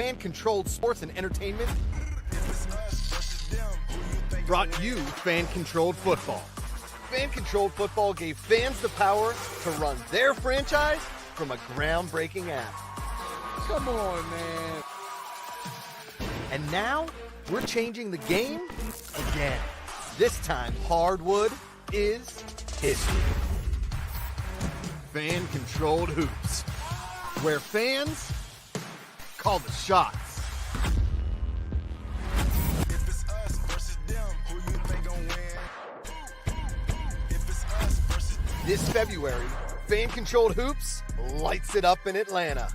fan-controlled sports and entertainment brought you fan-controlled football. Fan-controlled football gave fans the power to run their franchise from a groundbreaking app. Come on, man. And now, we're changing the game again. This time, hardwood is history. Fan-controlled hoops, where fans call the shots. If it's us versus them, who you think gon' win? If it's us versus This February, fan-controlled hoops lights it up in Atlanta.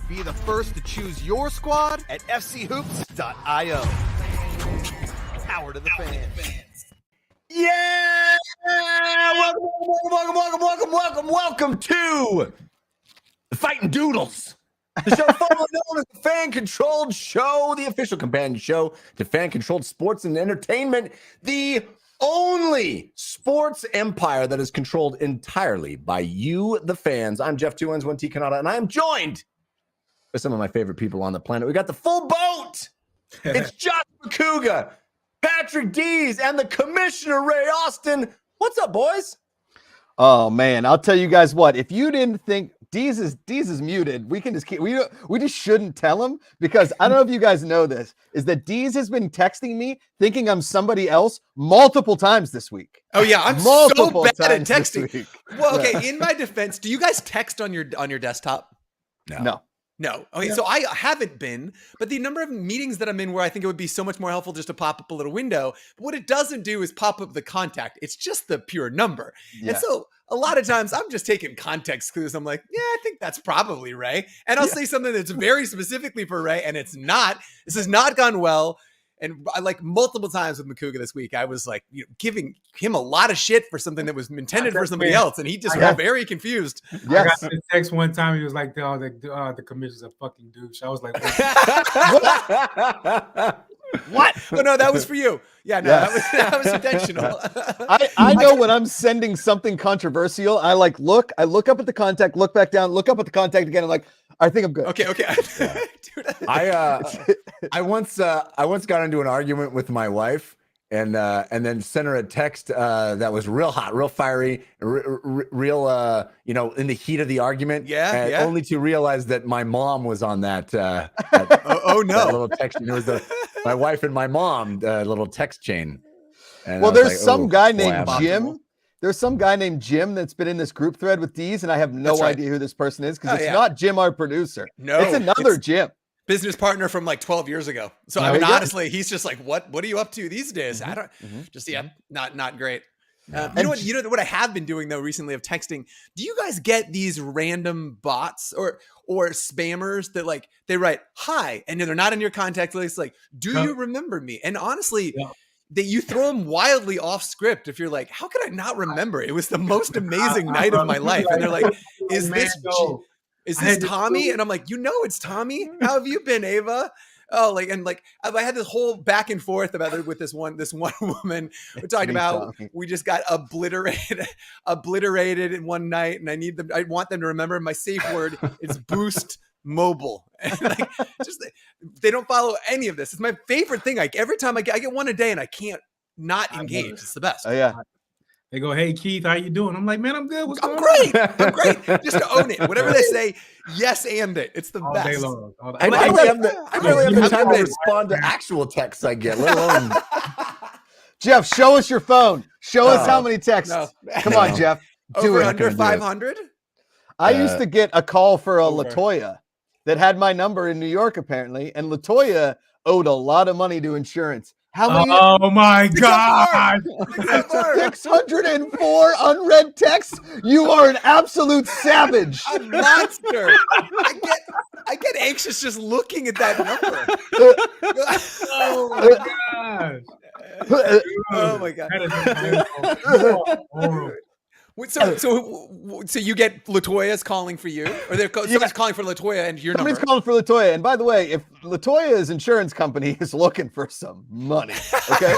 Be the first to choose your squad at fchoops.io. Power to the fans. Yeah! Welcome to the Fighting Doodles, the show formerly known as the Fan-Controlled Show, the official companion show to fan-controlled sports and entertainment, the only sports empire that is controlled entirely by you, the fans. I'm Jeff 2Ns, 1T Canada, and I am joined by some of my favorite people on the planet. We got the full boat. It's Josh McCouga, Patrick Dees, and the Commissioner Ray Austin. What's up, boys? Oh man, I'll tell you guys what. If you didn't think Dees is muted, we can just keep. We just shouldn't tell him, because I don't know if you guys know this. Is that Dees has been texting me thinking I'm somebody else multiple times this week. Oh yeah, I'm Multiple so bad at times this texting. week. Well, okay. In my defense, do you guys text on your desktop? No. No. Okay, so I haven't been, but the number of meetings that I'm in where I think it would be so much more helpful just to pop up a little window. But what it doesn't do is pop up the contact. It's just the pure number. Yeah. And so a lot of times I'm just taking context clues. I'm like, yeah, I think that's probably Ray. And I'll say something that's very specifically for Ray, and it's not. This has not gone well. And I, like, multiple times with McCouga this week, I was like, giving him a lot of shit for something that was intended for somebody else, and he just got very confused. Yes. I got the text one time. He was like, the commissioner's a fucking douche. I was like, What? Oh no, that was for you. Yeah, no, that was intentional. I know when I'm sending something controversial, I look up at the contact, look back down, look up at the contact again, and I think I'm good. Okay. Dude. I once got into an argument with my wife, and then sent her a text that was real hot, real fiery, real in the heat of the argument. Yeah. Only to realize that my mom was on that. Oh no! That little text. It was my wife and my mom little text chain. And Well, there's some guy named wow. Jim. There's some guy named Jim that's been in this group thread with Dees, and I have no That's right. idea who this person is, because Oh, it's yeah. not Jim, our producer. No, it's another Jim. Business partner from like 12 years ago. So I mean, honestly, he's just like, what are you up to these days? I don't just not great. You know what I have been doing though recently of texting. Do you guys get these random bots or spammers that like they write hi and they're not in your contact list? Like, do you remember me? And honestly, that you throw them wildly off script. If you're like, how could I not remember? It was the most amazing night of my life. And they're like, is this Tommy? And I'm like, it's Tommy. How have you been, Ava? Oh, I had this whole back and forth about it with this one woman. We're talking about we just got obliterated in one night, and I want them to remember my safe word is boost mobile. And they don't follow any of this. It's my favorite thing. Like every time I get one a day, and I can't not engage. It's the best. Oh yeah. they go, hey Keith, how you doing? I'm like, man, I'm good. I'm great. I'm great. Just to own it. Whatever they say, yes, and it. It's the All best. day long. I barely have the time to respond to actual texts I get, let alone. Jeff, show us your phone. Show us how many texts. No. Come on, Jeff. Do Over it. under 500? I used to get a call for a Over. Latoya that had my number in New York, apparently, and Latoya owed a lot of money to insurance. How many? Oh my God. 604 unread texts? You are an absolute savage. A monster. I get anxious just looking at that number. Oh my God. Oh my God. That is horrible. Wait, So you get Latoya's calling for you, or somebody's calling for Latoya and your Somebody's number. calling for Latoya. And by the way, if Latoya's insurance company is looking for some money, okay,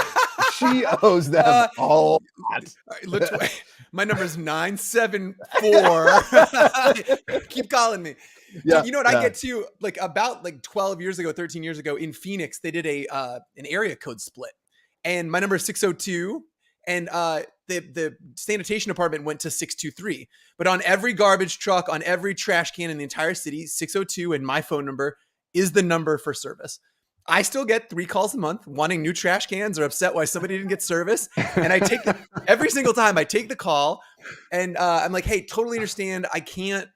she owes them a lot. All right, Latoya, my number is 974. Keep calling me. Yeah, You know what I get to? Like about 12 years ago, 13 years ago in Phoenix, they did an area code split, and my number is 602, and the sanitation department went to 623. But on every garbage truck, on every trash can in the entire city, 602 and my phone number is the number for service. I still get 3 calls a month wanting new trash cans or upset why somebody didn't get service. And I take every single time I take the call, and I'm like, hey, totally understand. I can't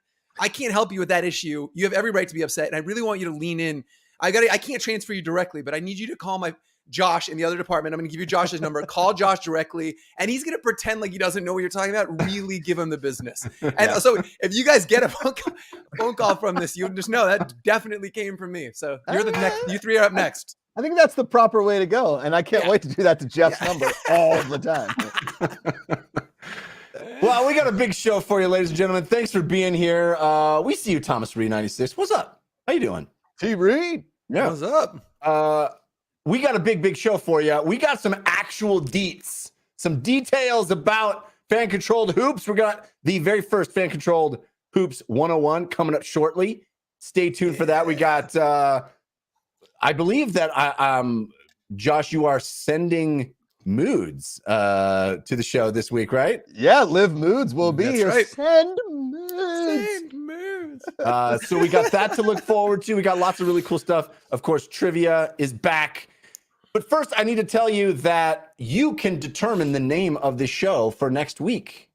help you with that issue. You have every right to be upset. And I really want you to lean in. I can't transfer you directly, but I need you to call my Josh in the other department. I'm going to give you Josh's number. Call Josh directly, and he's going to pretend like he doesn't know what you're talking about. Really give him the business. And so if you guys get a phone call from this, you just know that definitely came from me. So you're the next. You 3 are up next. I think that's the proper way to go, and I can't wait to do that to Jeff's number all the time. Well, we got a big show for you, ladies and gentlemen. Thanks for being here. We see you, Thomas Reed 96. What's up? How you doing? T. Reed. Yeah. What's up? We got a big show for you. We got some actual deets, some details about fan-controlled hoops. We got the very first fan-controlled hoops 101 coming up shortly. Stay tuned for that. We got, I believe that Josh, you are sending moods to the show this week, right? Yeah, Liv Moods will be That's here. right. Send moods. So we got that to look forward to. We got lots of really cool stuff. Of course, trivia is back. But first, I need to tell you that you can determine the name of the show for next week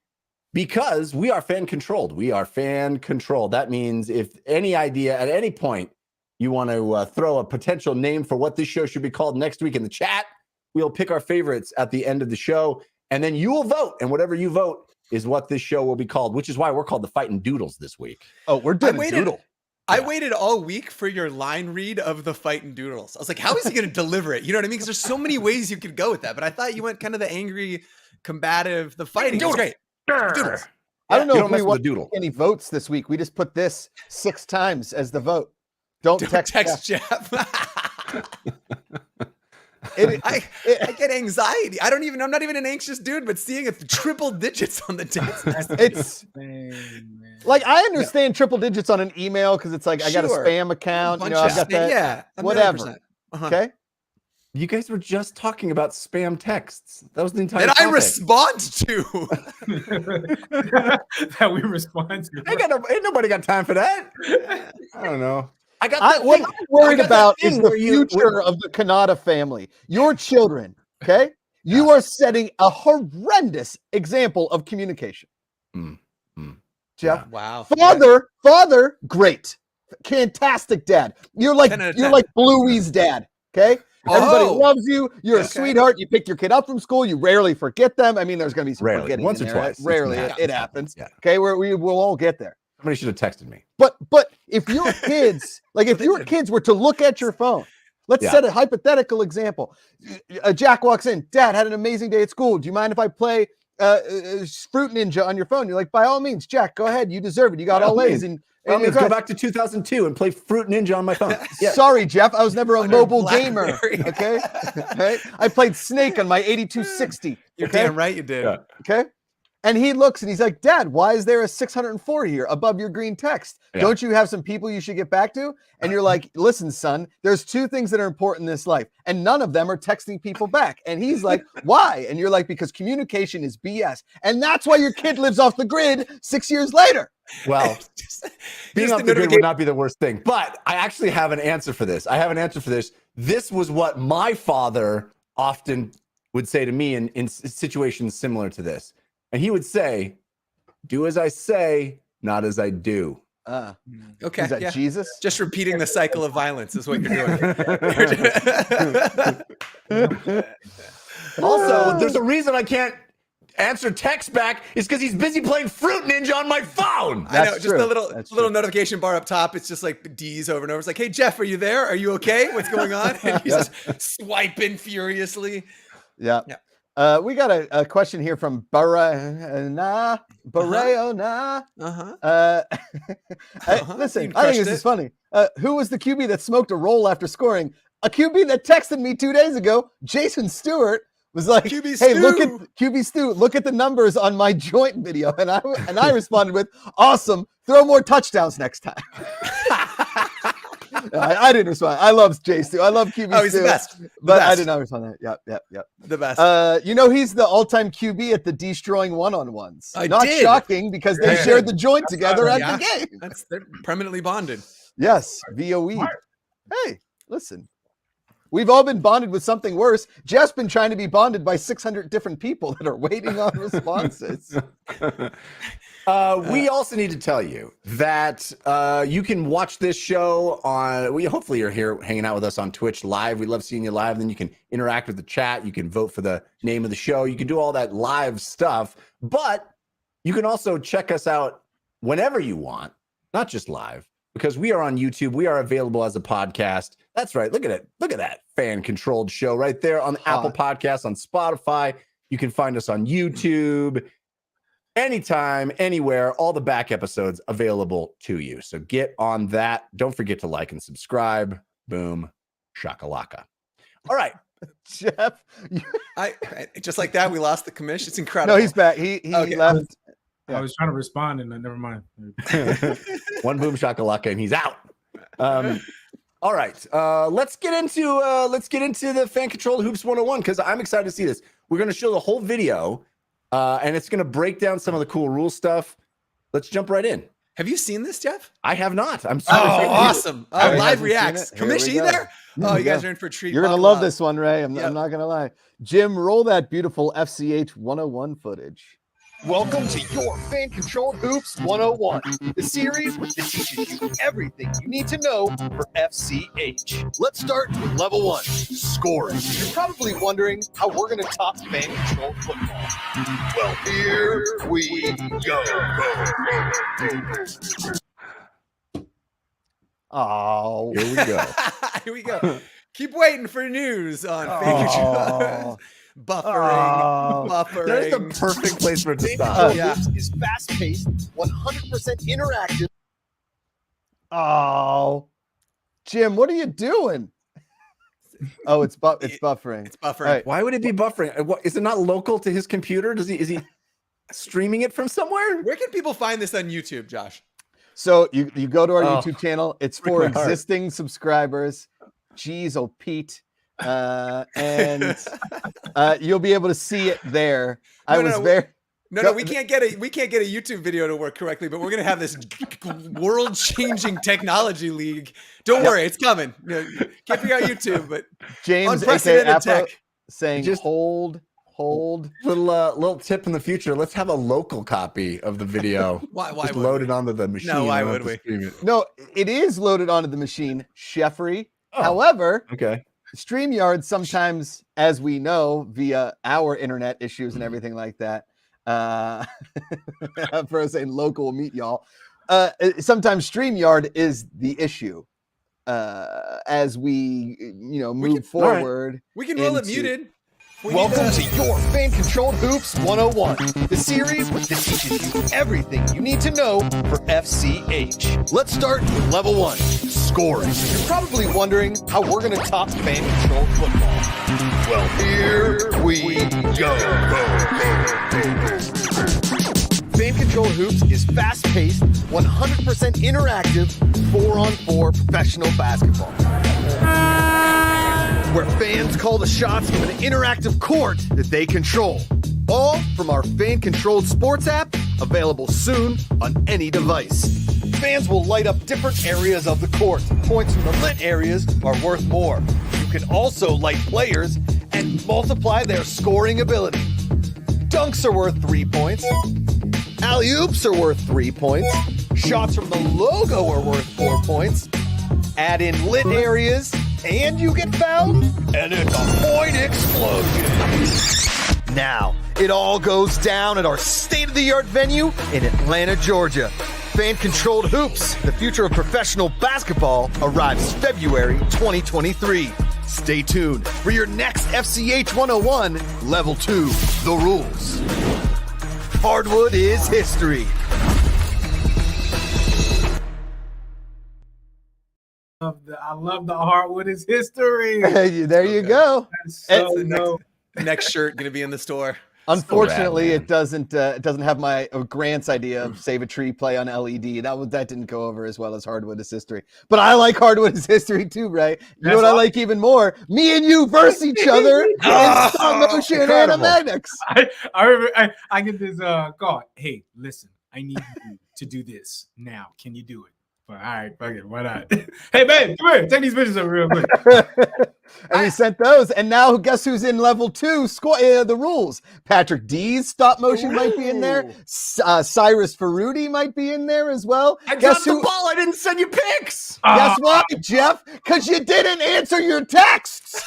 because we are fan controlled. We are fan controlled. That means if any idea at any point you want to throw a potential name for what this show should be called next week in the chat, we'll pick our favorites at the end of the show, and then you will vote. And whatever you vote is what this show will be called, which is why we're called the Fighting Doodles this week. Oh, we're doing a doodle. I waited all week for your line read of the Fightin' Doodles. I was like, how is he going to deliver it? You know what I mean? Because there's so many ways you could go with that. But I thought you went kind of the angry, combative, the fighting. It was great. Doodles. I don't know You if don't we mess with want the doodle. any votes this week. We just put this 6 times as the vote. Don't text Jeff. I I get anxiety. I'm not even an anxious dude, but seeing a triple digits on the text. It's like, I understand triple digits on an email because it's like, I got a Sure. spam account, you know, I've got that. Yeah. Whatever. Okay. You guys were just talking about spam texts. That was the entire And I topic. respond to. That we respond to. Ain't nobody got time for that. I don't know. I got that What thing- I'm worried I got that about thing is the where you- future of the Kanata family. Your children, okay? You are setting a horrendous example of communication. Jeff, Wow. father, great, fantastic dad. You're like 10 out of you're 10. like Bluey's dad. Okay, everybody Oh. loves you. You're a Okay. sweetheart. You pick your kid up from school. You rarely forget them. I mean, there's going to be some Rarely. forgetting Once in or there. twice. It's Rarely, not- it happens. Yeah. Okay, we will all get there. Somebody should have texted me. But if your kids, like if your kids were to look at your phone, let's Yeah. set a hypothetical example. Jack walks in, Dad had an amazing day at school. Do you mind if I play Fruit Ninja on your phone? You're like, by all means, Jack, go ahead. You deserve it. You got By all all A's. means. And Let's go back to 2002 and play Fruit Ninja on my phone. Yeah. Sorry, Jeff. I was never a On a mobile gamer. BlackBerry. Okay. Okay. I played Snake on my 8260. You're okay? damn right you did. Yeah. Okay. And he looks and he's like, Dad, why is there a 604 here above your green text? Yeah. Don't you have some people you should get back to? And you're like, listen, son, there's 2 things that are important in this life, and none of them are texting people back. And he's like, why? And you're like, because communication is BS. And that's why your kid lives off the grid 6 years later. Well, being Just off the the grid would notification- not be the worst thing. But I actually have an answer for this. This was what my father often would say to me in situations similar to this. And he would say, do as I say, not as I do. Okay. Is that Yeah. Jesus? Just repeating the cycle of violence is what you're doing. Also, there's a reason I can't answer text back. It's because he's busy playing Fruit Ninja on my phone. I know, That's just true. a little That's little true. notification bar up top. It's just like D's over and over. It's like, hey Jeff, are you there? Are you okay? What's going on? And he's just swiping furiously. Yeah. Yeah. We got a question here from Barayona. Uh-huh. Listen, You I think crushed this it. is funny. Who was the QB that smoked a roll after scoring? A QB that texted me 2 days ago, Jason Stewart. was like, QB "Hey, look at Stu. QB Stu. Look at the numbers on my joint video." And I responded with, "Awesome. Throw more touchdowns next time." I didn't respond. I love Jay Stu. I love QB Oh, he's Stu. the best. The But I best. did not respond to that. Yep. The best. You know, he's the all-time QB at the destroying one-on-ones. I Not did. shocking because they Yeah. shared the joint together at Yeah. the game. They're permanently bonded. Yes, via weed. Hey, listen. We've all been bonded with something worse. Jeff's been trying to be bonded by 600 different people that are waiting on responses. We also need to tell you that you can watch this show on. Hopefully you're here hanging out with us on Twitch live. We love seeing you live. Then you can interact with the chat. You can vote for the name of the show. You can do all that live stuff. But you can also check us out whenever you want, not just live, because we are on YouTube. We are available as a podcast. That's right. Look at it. Look at that fan-controlled show right there on the Apple Podcasts, on Spotify. You can find us on YouTube. Anytime, anywhere, all the back episodes available to you. So get on that. Don't forget to like and subscribe. Boom. Shakalaka. All right. Jeff, I just like that. We lost the commission. It's incredible. no, he's back. He Okay. left. I was trying to respond and never mind. One boom shakalaka and he's out. All right. Let's get into the fan controlled hoops 101 because I'm excited to see this. We're going to show the whole video. And it's going to break down some of the cool rule stuff. Let's jump right in. Have you seen this, Jeff? I have not. I'm Oh, super excited. awesome. Harry Live hasn't seen reacts. it. Here we Commission, you go. there? Here Oh, we you guys go. are in for a treat. You're going to Buckle love up. this one, Ray. I'm Yep. not going to lie. Jim, roll that beautiful FCH 101 footage. Welcome to your Fan Controlled Hoops 101, the series that teaches you everything you need to know for FCH. Let's start with level 1, scoring. You're probably wondering how we're going to top fan controlled football. Well, here we go. Oh, Here we go. Here we go. Keep waiting for news on fan control. Buffering. There's the perfect place for it to Fan stop. Controlled Yeah. Hoops is fast-paced, 100% interactive. oh, Jim, what are you doing? Oh, it's buffering. It's buffering. All right. Why would it be buffering? What, is it not local to his computer? Is he streaming it from somewhere? Where can people find this on YouTube, Josh? So you go to our Oh, YouTube channel. It's break for my heart. existing subscribers. Jeez, oh Pete, and you'll be able to see it there. No, we can't get a YouTube video to work correctly, but we're gonna have this world-changing technology league. Don't worry, it's coming. You know, can't figure out YouTube, but James unprecedented aka tech. Appa, saying Just- hold. Little tip in the future. Let's have a local copy of the video. Why Just would load we? it onto the machine. No, why and would let us we? stream it. No, it is loaded onto the machine, Sheffrey. Oh. However, Okay. StreamYard sometimes, as we know, via our internet issues and everything like that, for saying local will meet y'all. Sometimes StreamYard is the issue as we, move can- forward. We can roll it into- muted. We need Welcome to your Fan Controlled Hoops 101, the series that teaches you everything you need to know for FCH. Let's start with level 1, scoring. You're probably wondering how we're going to top fan controlled football. Well, here we go. Fan Controlled Hoops is fast-paced, 100% interactive, 4-on-4 professional basketball, where fans call the shots from an interactive court that they control. All from our fan-controlled sports app, available soon on any device. Fans will light up different areas of the court. Points from the lit areas are worth more. You can also light players and multiply their scoring ability. Dunks are worth 3 points. Alley-oops are worth 3 points. Shots from the logo are worth 4 points. Add in lit areas, and you get fouled, and it's a point explosion. Now, it all goes down at our state-of-the-art venue in Atlanta, Georgia. Fan-controlled hoops, the future of professional basketball, arrives February 2023. Stay tuned for your next FCH 101, Level 2, The Rules. Hardwood is history. I love the hardwood is history. There you go. That's so the next- dope. Next shirt gonna be in the store. Unfortunately, man. it doesn't have my Grant's idea of save a tree play on LED. That didn't go over as well as Hardwood is History. But I like Hardwood is History too, Ray. You know what I like even more? Me and you versus each other in stop motion incredible. animatics. I remember I get this call. Hey, listen, I need you to do this now. Can you do it? But all right, fuck it, why not? Hey, babe, come here. Take these pictures over real quick. And we sent those, and now guess who's in level 2? The rules. Patrick D's stop motion might be in there. Cyrus Ferruti might be in there as well. I dropped the ball. I didn't send you pics. Guess why, Jeff? Because you didn't answer your texts.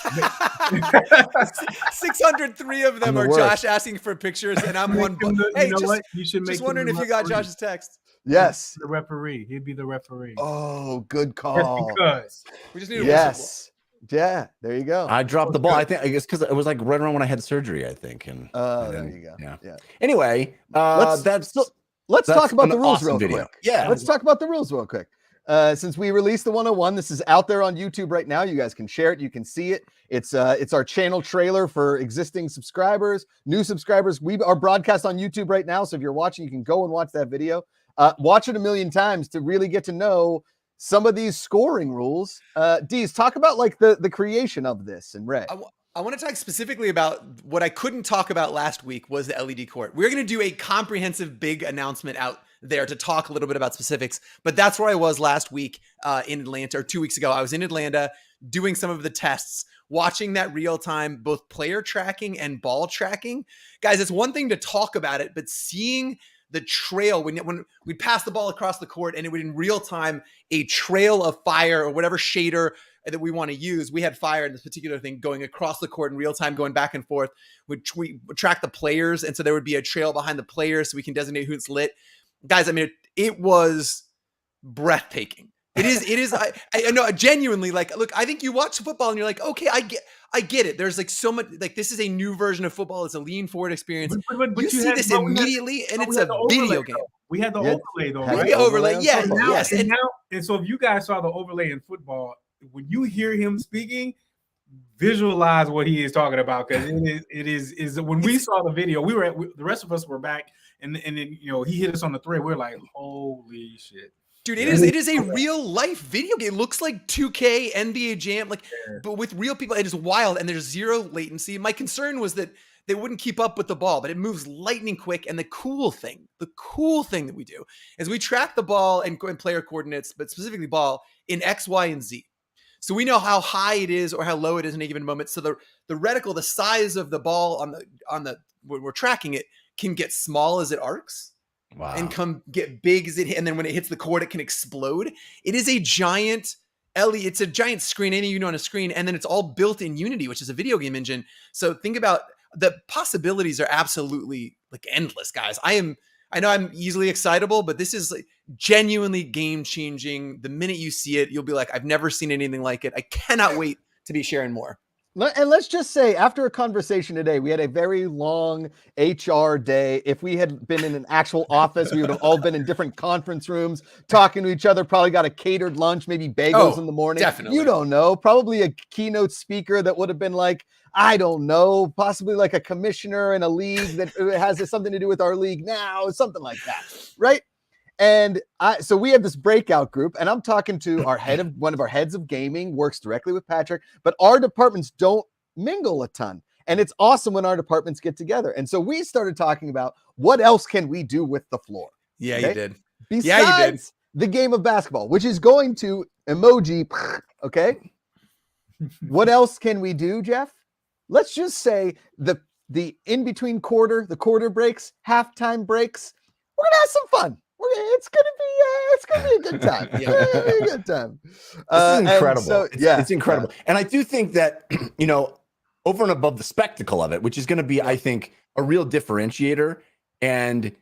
603 of them I'm the are worst. Josh asking for pictures, and I'm one. Hey, You should make just him wondering the if you got referee. Josh's text. Yes. The referee. He'd be the referee. Oh, good Just call. because. We just need a Yes. Yeah, there you go. I dropped the ball. I guess because it was like right around when I had surgery, I think. And There then, you go. Yeah. Yeah. Anyway, Let's that's talk about an the rules awesome real video. quick. Yeah. Let's talk about the rules real quick. Since we released the 101, this is out there on YouTube right now. You guys can share it. You can see it. It's our channel trailer for existing subscribers, new subscribers. We are broadcast on YouTube right now. So if you're watching, you can go and watch that video. Watch it a million times to really get to know some of these scoring rules. Deez, talk about like the creation of this and Ray. I want to talk specifically about what I couldn't talk about last week was the LED court. We're going to do a comprehensive big announcement out there to talk a little bit about specifics, but that's where I was last week in Atlanta, or 2 weeks ago. I was in Atlanta doing some of the tests, watching that real time, both player tracking and ball tracking. Guys, it's one thing to talk about it, but seeing the trail when we'd pass the ball across the court and it would in real time, a trail of fire or whatever shader that we want to use. We had fire in this particular thing going across the court in real time, going back and forth. We track the players. And so there would be a trail behind the players so we can designate who's lit. Guys, I mean, it was breathtaking. It is. I know genuinely, like, look, I think you watch football and you're like, okay, I get it. There's like so much, like this is a new version of football. It's a lean forward experience. But you see this immediately, and it's a video game. We had the overlay though, Had right? The overlay, yes, So now- yes. And so if you guys saw the overlay in football, when you hear him speaking, visualize what he is talking about, because it is when we saw the video, the rest of us were back, and then he hit us on the thread. We're like, holy shit. Dude, it is a real life video game. It looks like 2K, NBA Jam, but with real people. It is wild, and there's zero latency. My concern was that they wouldn't keep up with the ball, but it moves lightning quick. And the cool thing that we do is we track the ball and player coordinates, but specifically ball in X, Y, and Z. So we know how high it is or how low it is in a given moment. So the reticle, the size of the ball on the when we're tracking it, can get small as it arcs. wow. And come get big as it, and then when it hits the court, it can explode. It is a giant it's a giant screen, any on a screen, and then it's all built in Unity, which is a video game engine. So think about the possibilities are absolutely like endless, guys. I know I'm easily excitable, but this is like genuinely game changing. The minute you see it, you'll be like, I've never seen anything like it. I cannot wait to be sharing more. And let's just say, after a conversation today, we had a very long HR day. If we had been in an actual office, we would have all been in different conference rooms, talking to each other, probably got a catered lunch, maybe bagels in the morning. Definitely. You don't know. Probably a keynote speaker that would have been like, I don't know, possibly like a commissioner in a league that has something to do with our league now, something like that, right? And so we have this breakout group, and I'm talking to one of our heads of gaming, works directly with Patrick, but our departments don't mingle a ton. And it's awesome when our departments get together. And so we started talking about what else can we do with the floor? Yeah, Okay? you did. Besides the game of basketball, which is going to emoji, okay? What else can we do, Jeff? Let's just say the in-between quarter, the quarter breaks, halftime breaks, we're going to have some fun. It's gonna be a good time. Yeah. It's gonna be a good time. This is incredible. So, It's incredible. And I do think that, over and above the spectacle of it, which is going to be, I think, a real differentiator. And,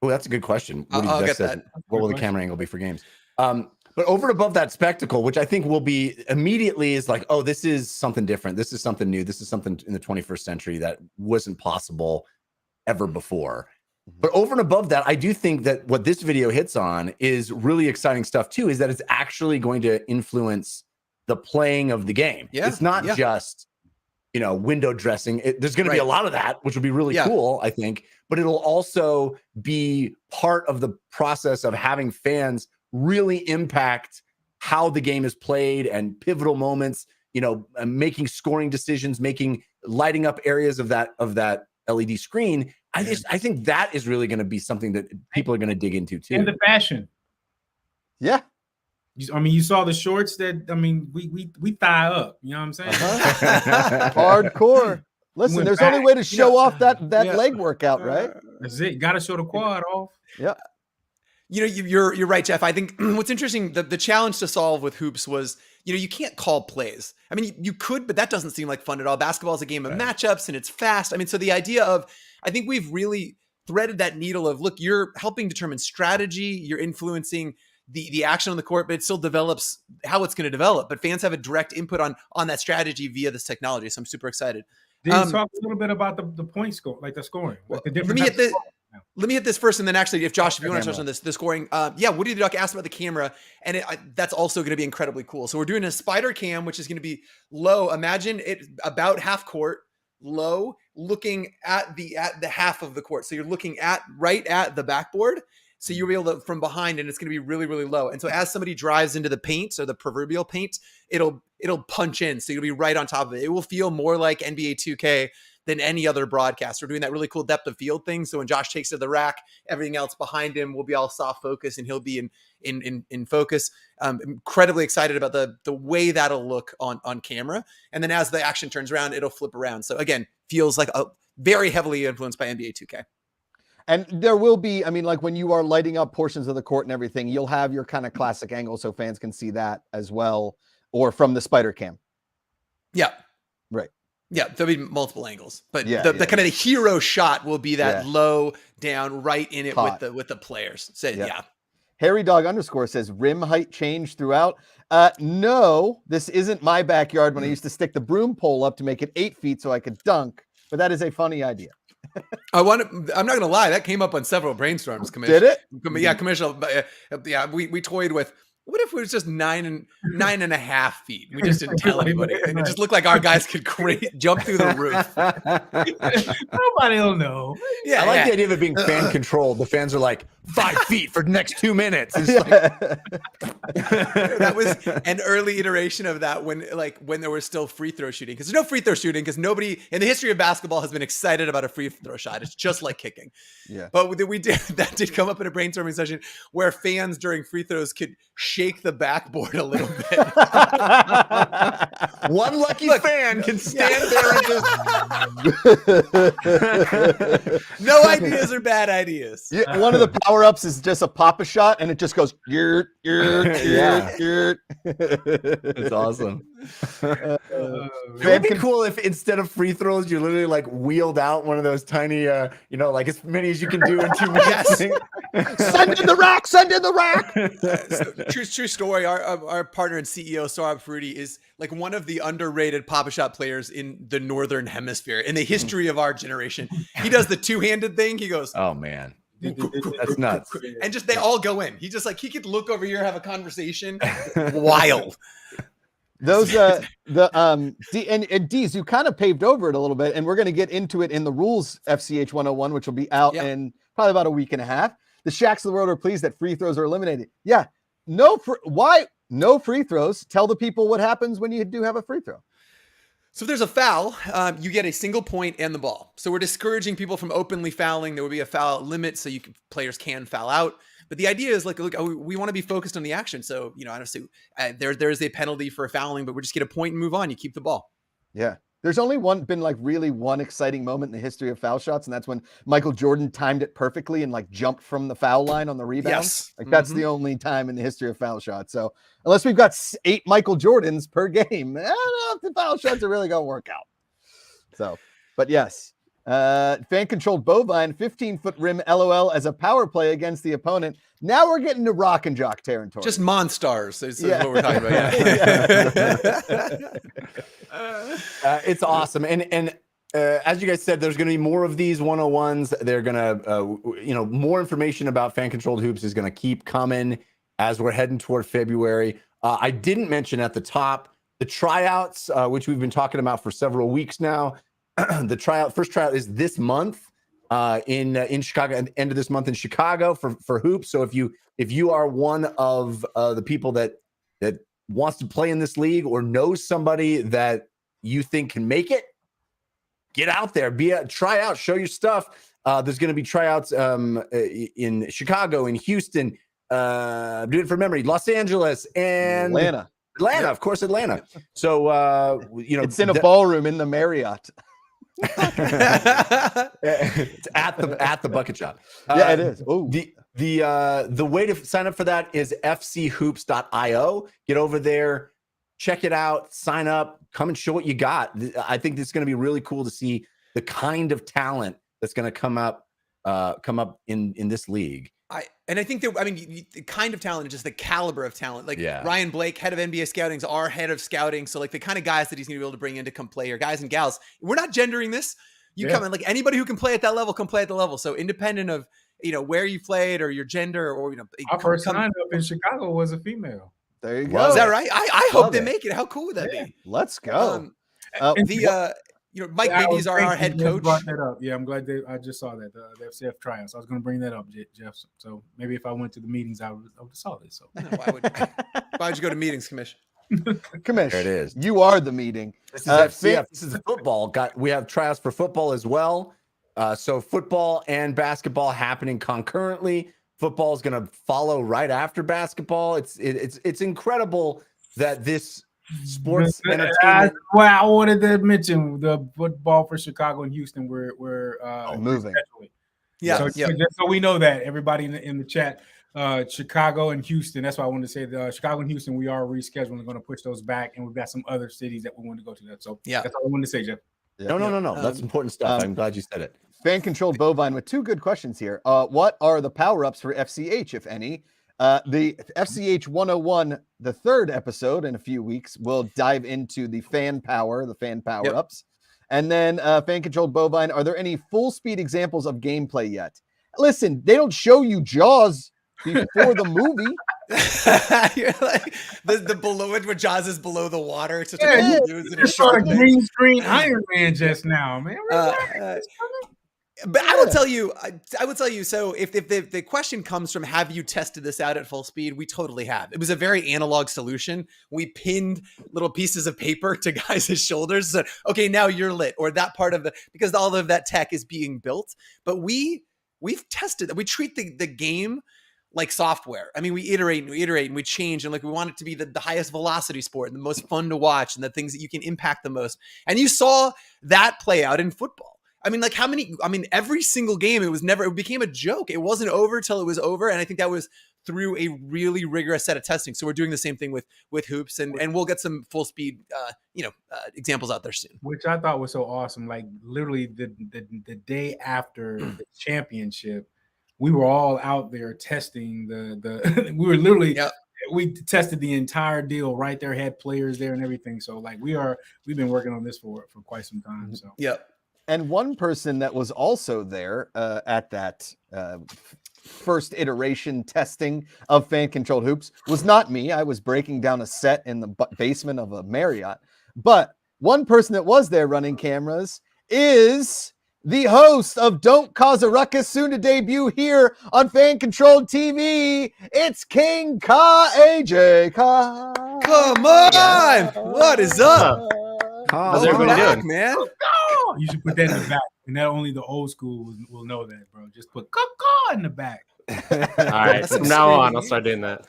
that's a good question. I'll get that. What will the camera angle be for games? But over and above that spectacle, which I think will be immediately is like, oh, this is something different. This is something new. This is something in the 21st century that wasn't possible ever before. But over and above that, I do think that what this video hits on is really exciting stuff too, is that it's actually going to influence the playing of the game. Yeah, It's not just window dressing. There's going to be a lot of that, which will be really cool, I think. But it'll also be part of the process of having fans really impact how the game is played and pivotal moments, making scoring decisions, lighting up areas of that LED screen. I think that is really going to be something that people are going to dig into too. And the fashion. Yeah. You saw the shorts we thigh up. You know what I'm saying? Hardcore. Listen, there's only way to show off that leg workout, right? That's it. Got to show the quad off. Yeah. You're right, Jeff. I think what's interesting, the challenge to solve with hoops was, you can't call plays. I mean, you could, but that doesn't seem like fun at all. Basketball is a game of matchups and it's fast. I mean, so the idea of, I think we've really threaded that needle of, look, you're helping determine strategy, you're influencing the action on the court, but it still develops how it's going to develop. But fans have a direct input on that strategy via this technology. So I'm super excited. Did you talk a little bit about the point score, like the scoring? Like the different let me hit this first, and then actually, if Josh, if you want to touch on this, the scoring, Woody the Duck asked about the camera, and that's also going to be incredibly cool. So we're doing a spider cam, which is going to be low. Imagine it about half court, low, looking at the half of the court. So you're looking right at the backboard. So you'll be able to from behind, and it's going to be really, really low. And so as somebody drives into the paint or the proverbial paint, it'll punch in. So you'll be right on top of it. It will feel more like NBA 2K than any other broadcast. We're doing that really cool depth of field thing. So when Josh takes to the rack, everything else behind him will be all soft focus, and he'll be in focus. Incredibly excited about the way that'll look on camera. And then as the action turns around, it'll flip around. So again, feels like a very heavily influenced by NBA 2K. And there will be, like when you are lighting up portions of the court and everything, you'll have your kind of classic angle so fans can see that as well, or from the spider cam. Yeah. Right. Yeah, there'll be multiple angles, but the kind of the hero shot will be that low down right in it with the players. So Harry Dog _ says rim height change throughout. No, this isn't my backyard when I used to stick the broom pole up to make it 8 feet so I could dunk, but that is a funny idea. I'm not gonna lie, that came up on several brainstorms. Commissioner. Did it? Yeah, Commissioner. We toyed with. What if it was just 9.5 feet? We just didn't tell anybody. And it just looked like our guys could jump through the roof. Nobody will know. Yeah, I like the idea of it being fan controlled. The fans are like 5 feet for the next 2 minutes. It's like... That was an early iteration of that when there was still free throw shooting. Because there's no free throw shooting because nobody in the history of basketball has been excited about a free throw shot. It's just like kicking. Yeah. But that did come up in a brainstorming session where fans during free throws could shake the backboard a little bit. One lucky fan can stand there and just no ideas are bad ideas. Yeah, one of the power-ups is just a pop-a shot and it just goes It's awesome. It would be cool if instead of free throws you literally like wheeled out one of those tiny like as many as you can do in 2 minutes. Send in the rack. True story. Our partner and CEO Saurabh Fruity is like one of the underrated pop-a-shot players in the Northern Hemisphere in the history of our generation. He does the two-handed thing. He goes, "Oh man, that's nuts!" And just they all go in. He just he could look over here, have a conversation. Wild. Those D's, you kind of paved over it a little bit, and we're going to get into it in the rules FCH 101, which will be out in probably about a week and a half. The Shaqs of the world are pleased that free throws are eliminated. Yeah. Why no free throws? Tell the people what happens when you do have a free throw. So if there's a foul, you get a single point and the ball. So we're discouraging people from openly fouling. There will be a foul limit so players can foul out. But the idea is look, we want to be focused on the action. So, honestly, there's a penalty for fouling, but we just get a point and move on. You keep the ball. Yeah. There's only been really one exciting moment in the history of foul shots, and that's when Michael Jordan timed it perfectly and jumped from the foul line on the rebound. Yes. That's the only time in the history of foul shots. So unless we've got 8 Michael Jordans per game, I don't know if the foul shots are really going to work out. So, but yes. Fan-controlled bovine, 15-foot rim LOL as a power play against the opponent. Now we're getting to rock and jock territory. Just monstars is what we're talking about. It's awesome. And as you guys said, there's going to be more of these 101s. They're going to, more information about fan-controlled hoops is going to keep coming as we're heading toward February. I didn't mention at the top the tryouts, which we've been talking about for several weeks now. The first tryout is this month in Chicago, at the end of this month in Chicago for hoops. So if you are one of the people that wants to play in this league or knows somebody that you think can make it, get out there, try out, show your stuff. There's going to be tryouts in Chicago, in Houston, do it from memory, Los Angeles, and Atlanta. Yep. Of course, Atlanta. So it's in a ballroom in the Marriott. It's at the bucket shop. Yeah, it is. Ooh. The way to sign up for that is fchoops.io. Get over there, check it out, sign up, come and show what you got. I think it's going to be really cool to see the kind of talent that's going to come up in this league. I think that, I mean, the kind of talent, just the caliber of talent, like Yeah. Ryan Blake, head of NBA scouting, is our head of scouting. So like the kind of guys that he's going to be able to bring in to come play, or guys and gals, we're not gendering this. You come in, like anybody who can play at that level can play at the level. So independent of, where you played or your gender, or, our first sign up in Chicago was a female. There you Wow. go. Is that right? I hope Love they it. make it. How cool would that be? Let's go. Mike Bibby's our head coach. Brought that up. Yeah, I'm glad I just saw that the FCF tryouts. I was going to bring that up, Jeff. So maybe if I went to the meetings, I would have saw this. So Why would you go to meetings, Commish? Commish, There it is. You are the meeting. This is FCF. This is football. We have tryouts for football as well. So football and basketball happening concurrently. Football is going to follow right after basketball. It's incredible that this sports entertainment. Well, I wanted to mention the football for Chicago and Houston. We're moving. Yeah. So, just so we know that everybody in the chat, Chicago and Houston. That's why I wanted to say the Chicago and Houston. We are rescheduling. We're going to push those back, and we've got some other cities that we want to go to. That. So that's all I wanted to say, Jeff. No. That's important stuff. I'm glad you said it. Fan-controlled bovine with two good questions here. What are the power-ups for FCH, if any? The FCH 101, the third episode in a few weeks, will dive into the fan power-ups. And then fan-controlled bovine, are there any full-speed examples of gameplay yet? Listen, they don't show you Jaws before the movie. You're like the below it, where Jaws is below the water. It's just You saw a green screen Iron Man just now, man. But I will tell you. So if the question comes from, have you tested this out at full speed? We totally have. It was a very analog solution. We pinned little pieces of paper to guys' shoulders. So, okay, now you're lit, or that part of because all of that tech is being built. But we've tested that. We treat the game like software. I mean, we iterate and we change, and like we want it to be the highest velocity sport and the most fun to watch and the things that you can impact the most. And you saw that play out in football. I mean, like every single game, it became a joke. It wasn't over till it was over. And I think that was through a really rigorous set of testing. So we're doing the same thing with hoops, and we'll get some full speed, examples out there soon. Which I thought was so awesome. Like literally the day after the championship, we were all out there testing we were literally, we tested the entire deal right there, had players there and everything. So like we've been working on this for quite some time. So And one person that was also there at that first iteration testing of fan-controlled hoops was not me. I was breaking down a set in the basement of a Marriott. But one person that was there running cameras is the host of Don't Cause a Ruckus, soon to debut here on Fan-Controlled TV. It's King Ka, AJ Ka. Come on! What is up? How's everybody doing, man? You should put that in the back, and not only the old school will know that, bro. Just put "caw" in the back. All right, from now on, I'll start doing that.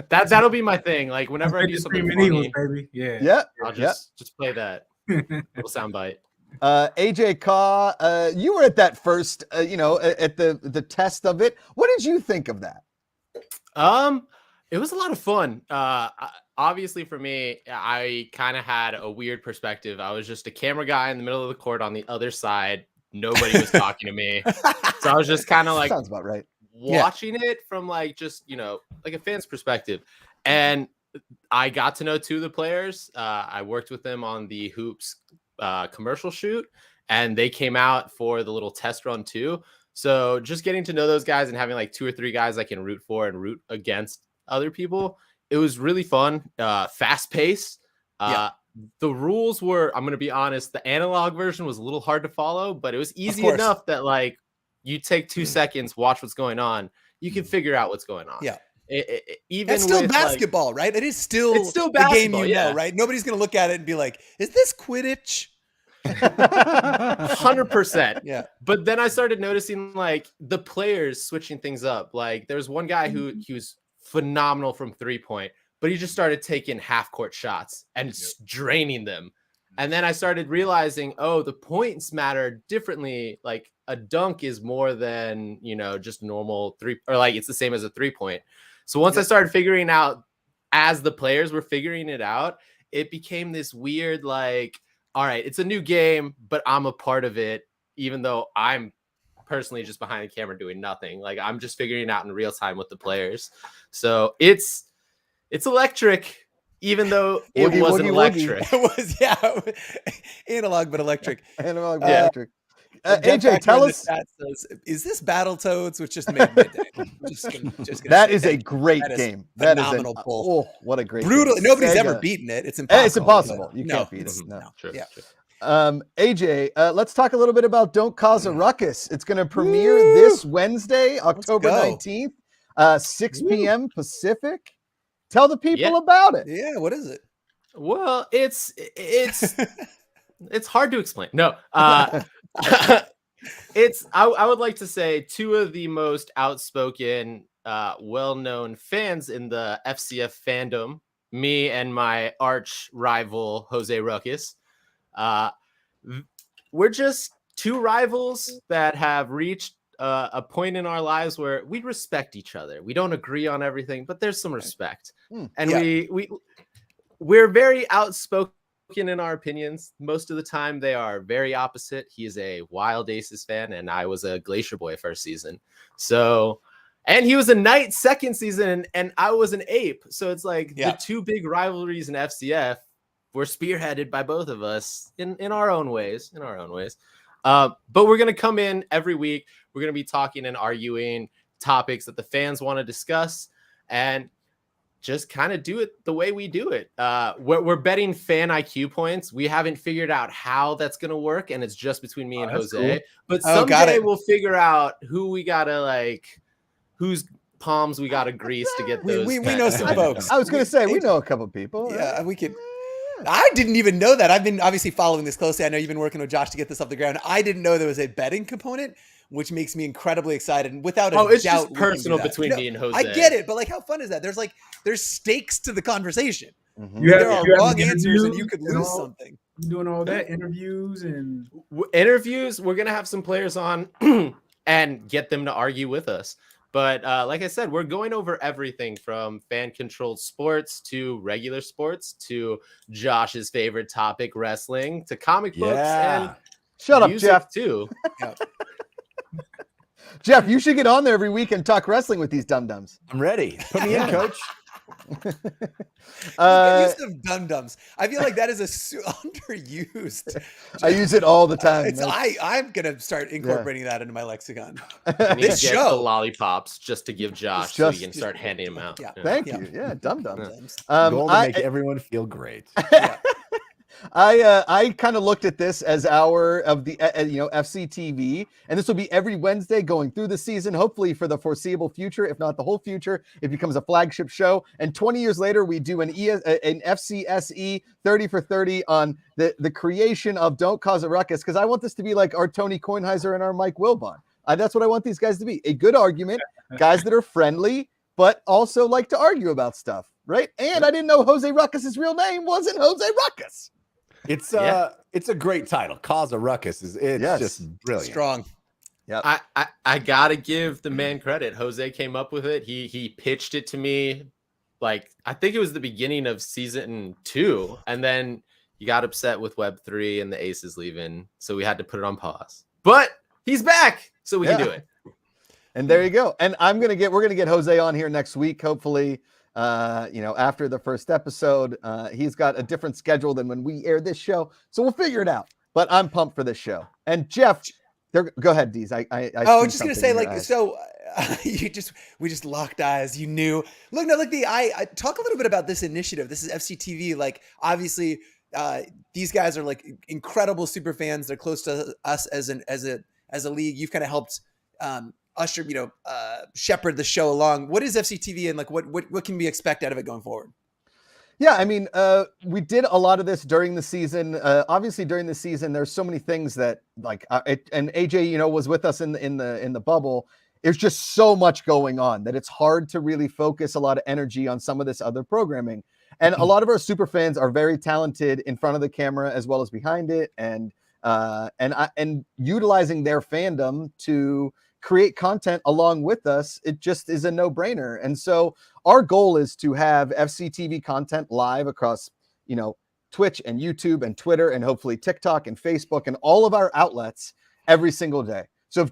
That'll be my thing. Like whenever I do something funny, baby. I'll just play that little soundbite. AJ Ka, you were at that first, at the test of it. What did you think of that? It was a lot of fun. Obviously for me, I kind of had a weird perspective. I was just a camera guy in the middle of the court on the other side. Nobody was talking to me. So I was just kind of like, sounds about right, watching it from like, just, like a fan's perspective. And I got to know two of the players. I worked with them on the Hoops commercial shoot, and they came out for the little test run too. So just getting to know those guys and having like 2 or 3 guys I can root for and root against other people, it was really fun, fast paced. the rules were, I'm going to be honest, the analog version was a little hard to follow, but it was easy course. enough that like you take 2 seconds, watch what's going on. You can figure out what's going on. Yeah. Even It's still with, basketball, right? It is still, It's still the game basketball, you know, yeah. right? Nobody's going to look at it and be like, is this Quidditch? 100%. Yeah. But then I started noticing like the players switching things up. Like there's one guy who he was phenomenal from 3-point, but he just started taking half court shots and draining them. And then I started realizing, oh, the points matter differently. Like a dunk is more than, you know, just normal 3, or like it's the same as a 3-point. So once I started figuring out, as the players were figuring it out, it became this weird, like, all right, it's a new game, but I'm a part of it, even though I'm personally just behind the camera doing nothing. Like I'm just figuring it out in real time with the players. So it's electric, even though it Woogie, wasn't woogie, electric. It was, yeah, analog, but electric. Analog, Yeah. electric. Jeff AJ, Packer tell in the us. chat says, is this Battletoads, which just made midday? just gonna That say is a great That is game. That is phenomenal a, pull. oh, what a great brutal. game. Nobody's ever Sega. beaten it. It's impossible. It's impossible. but You no, can't beat it. it's- No. True, Yeah. true. AJ, let's talk a little bit about Don't Cause a Ruckus. It's going to premiere this Wednesday, October go. 19th, 6 p.m. Pacific. Tell the people Yeah. about it. Yeah, what is it? Well, it's hard to explain. No, I would like to say 2 of the most outspoken, well-known fans in the FCF fandom, me and my arch rival Jose Ruckus. We're just 2 rivals that have reached a point in our lives where we respect each other. We don't agree on everything, but there's some respect. And Yeah. we're very outspoken in our opinions. Most of the time they are very opposite. He is a Wild Aces fan and I was a Glacier Boy first season. So, and he was a Knight second season and I was an Ape. So it's like Yeah. the 2 big rivalries in FCF were spearheaded by both of us in our own ways, but we're going to come in every week. We're going to be talking and arguing topics that the fans want to discuss and just kind of do it the way we do it. We're betting fan IQ points. We haven't figured out how that's going to work, and it's just between me and that's Jose. cool. But Oh, got someday it. we'll figure out who we got to like, whose palms we got to grease to get those. We know some folks. I was going to say, we know a couple people. Yeah, we could. I didn't even know that. I've been obviously following this closely. I know you've been working with Josh to get this off the ground. I didn't know there was a betting component, which makes me incredibly excited. And without a doubt, It's just we can do personal that. between me and Jose. I get it, but like, how fun is that? There's stakes to the conversation. Mhm. You have- There are you have wrong answers, and interviews you could and lose all- something. You doing all that interviews and Interviews. We're gonna have some players on and get them to argue with us. But like I said, we're going over everything from fan-controlled sports to regular sports to Josh's favorite topic, wrestling, to comic books and Shut up, music Jeff. too. Jeff, you should get on there every week and talk wrestling with these dum-dums. I'm ready. Put me in, coach. Use of dum-dums. I feel like that is underused. I use it all the time. I'm gonna start incorporating that into my lexicon. I need This to get the show. lollipops just to give Josh so he Just- can start handing them out. Yeah. Thank Yeah. you. Yeah, dum-dums. Dum-dums. Goal to I- make everyone feel great. I kind of looked at this as our of the FC TV, and this will be every Wednesday going through the season, hopefully for the foreseeable future, if not the whole future. It becomes a flagship show, and 20 years later, we do an FCSE 30 for 30 on the creation of Don't Cause a Ruckus, because I want this to be like our Tony Kornheiser and our Mike Wilbon. That's what I want these guys to be. A good argument, guys that are friendly, but also like to argue about stuff, right? And I didn't know Jose Ruckus's real name wasn't Jose Ruckus. It's Yeah. it's a great title. Cause a Ruckus it's Yes. just brilliant. Strong. I gotta give the man credit. Jose came up with it. He pitched it to me, like I think it was the beginning of season 2, and then he got upset with Web3 and the Aces leaving, so we had to put it on pause. But he's back, so we can do it. And there you go. And we're gonna get Jose on here next week, hopefully. After the first episode, he's got a different schedule than when we air this show, so we'll figure it out. But I'm pumped for this show. And Jeff, go ahead, Deez. I was just gonna say, like, so we just locked eyes. You knew. I talk a little bit about this initiative. This is FCTV. Like, obviously, these guys are like incredible super fans. They're close to us as a league. You've kind of helped usher, shepherd the show along. What is FCTV, and like what can we expect out of it going forward? Yeah, I mean, we did a lot of this during the season. Obviously, during the season, there's so many things that and AJ, was with us in the bubble. There's just so much going on that it's hard to really focus a lot of energy on some of this other programming. And a lot of our super fans are very talented in front of the camera as well as behind it, and utilizing their fandom to create content along with us. It just is a no-brainer. And so our goal is to have FCTV content live across, Twitch and YouTube and Twitter and hopefully TikTok and Facebook and all of our outlets every single day. So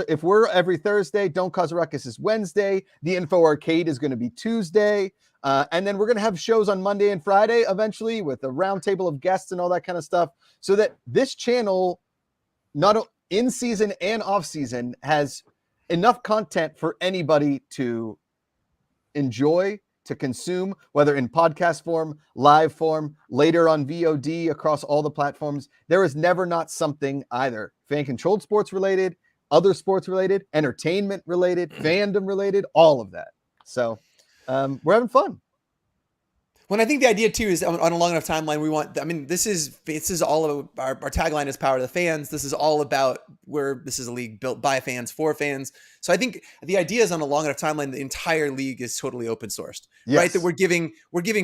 if we're every Thursday, Don't Cause a Ruckus is Wednesday. The Info Arcade is going to be Tuesday. And then we're going to have shows on Monday and Friday eventually with a roundtable of guests and all that kind of stuff, so that this channel, not in season and off season, has enough content for anybody to enjoy, to consume, whether in podcast form, live form, later on VOD across all the platforms. There is never not something either fan controlled sports related, other sports related, entertainment related, fandom related, all of that. So we're having fun. Well, I think the idea too is on a long enough timeline, this is all of our tagline is power to the fans. This is all about this is a league built by fans for fans. So I think the idea is on a long enough timeline, the entire league is totally open sourced, right? That we're giving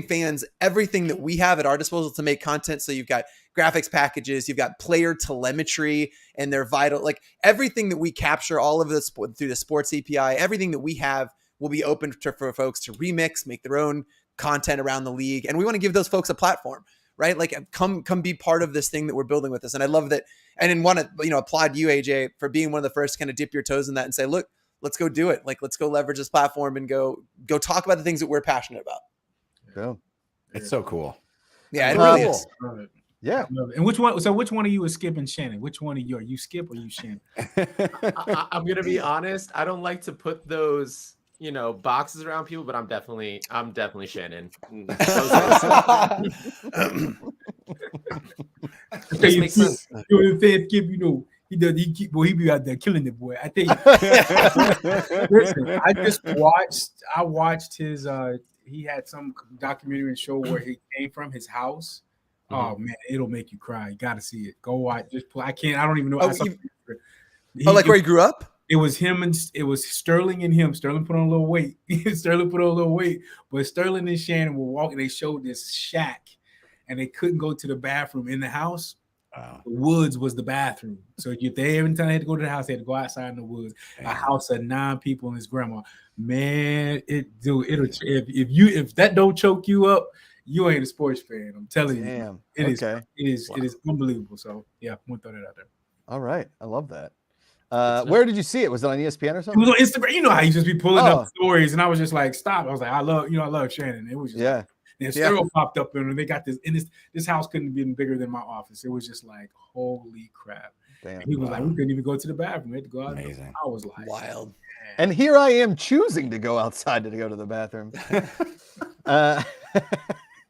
fans everything that we have at our disposal to make content. So you've got graphics packages, you've got player telemetry, and they're vital, like everything that we capture, all of this through the sports API, everything that we have will be open for folks to remix, make their own content around the league. And we want to give those folks a platform, right? Like come be part of this thing that we're building with us. And I love that. And then want to, applaud you, AJ, for being one of the first to kind of dip your toes in that and say, look, let's go do it. Like, let's go leverage this platform and go talk about the things that we're passionate about. Yeah. It's so cool. Yeah, it really is. Yeah. And which one of you is Skip and Shannon? Which one of you are you, Skip or you Shannon? I'm gonna be honest. I don't like to put those boxes around people, but I'm definitely Shannon. Makes sense. Skip, he be out there killing the boy. I think. Listen, I watched his. He had some documentary and show where he came from, his house. Oh man, it'll make you cry. You got to see it. Go watch. Just play. I don't even know. Like where he grew up. It was him and it was Sterling and him. Sterling put on a little weight. But Sterling and Shannon were walking. They showed this shack, and they couldn't go to the bathroom in the house. Wow. The woods was the bathroom. So every time they had to go to the house, they had to go outside in the woods. Damn. A house of 9 people and his grandma. Man, if that don't choke you up, you ain't a sports fan. I'm telling you. It is unbelievable. So yeah, I'm gonna throw that out there. All right, I love that. Where did you see it? Was it on ESPN or something? It was on Instagram. You know how you just be pulling up stories, and I was just like, stop. I was like, I love Shannon. It was just then Sterling popped up and they got this, and this house couldn't have been bigger than my office. It was just like, holy crap. Damn, and he was like, we couldn't even go to the bathroom. We had to go out. Amazing. I was like, wild. Man. And here I am choosing to go outside to go to the bathroom.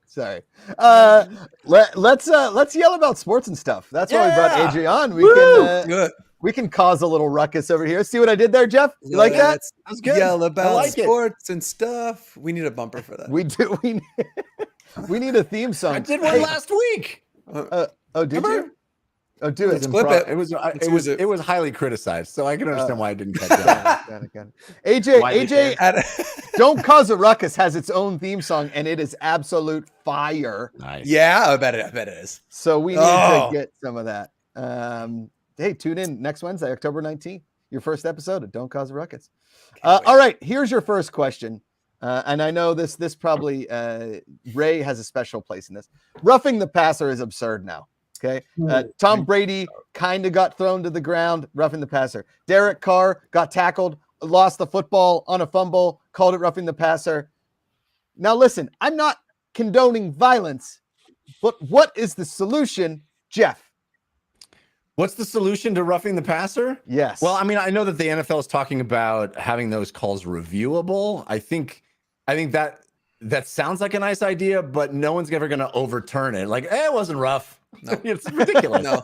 Sorry. Let's yell about sports and stuff. That's why we brought AJ on. We can cause a little ruckus over here. See what I did there, Jeff? You like that? That's good. Yell about sports and stuff. We need a bumper for that. We do. We need a theme song. I did one last week. Did you? Oh, do it. Flip it. It was highly criticized, so I can understand why I didn't catch that. AJ, Don't Cause a Ruckus has its own theme song, and it is absolute fire. Nice. Yeah, I bet it is. So we need to get some of that. Hey, tune in next Wednesday, October 19th. Your first episode of Don't Cause a Ruckus. All right, here's your first question. And I know this probably Ray has a special place in this. Roughing the passer is absurd now. Okay. Tom Brady kind of got thrown to the ground, roughing the passer. Derek Carr got tackled, lost the football on a fumble, called it roughing the passer. Now, listen, I'm not condoning violence, but what is the solution, Jeff? What's the solution to roughing the passer? Yes. Well, I mean, I know that the NFL is talking about having those calls reviewable. I think that that sounds like a nice idea, but no one's ever going to overturn it. Like, it wasn't rough. No. It's ridiculous. No.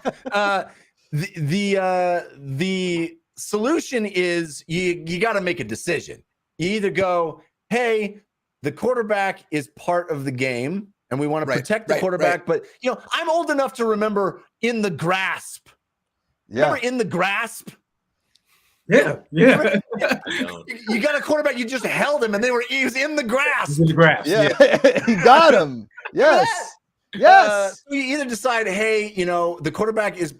The solution is you got to make a decision. You either go, hey, the quarterback is part of the game, and we want to protect the quarterback. But I'm old enough to remember In the Grasp. Yeah. Remember In the Grasp? Yeah. You got a quarterback, you just held him, and he was in the grasp. In the grasp. Yeah. He got him. Yes. Yes. We either decide, hey, the quarterback is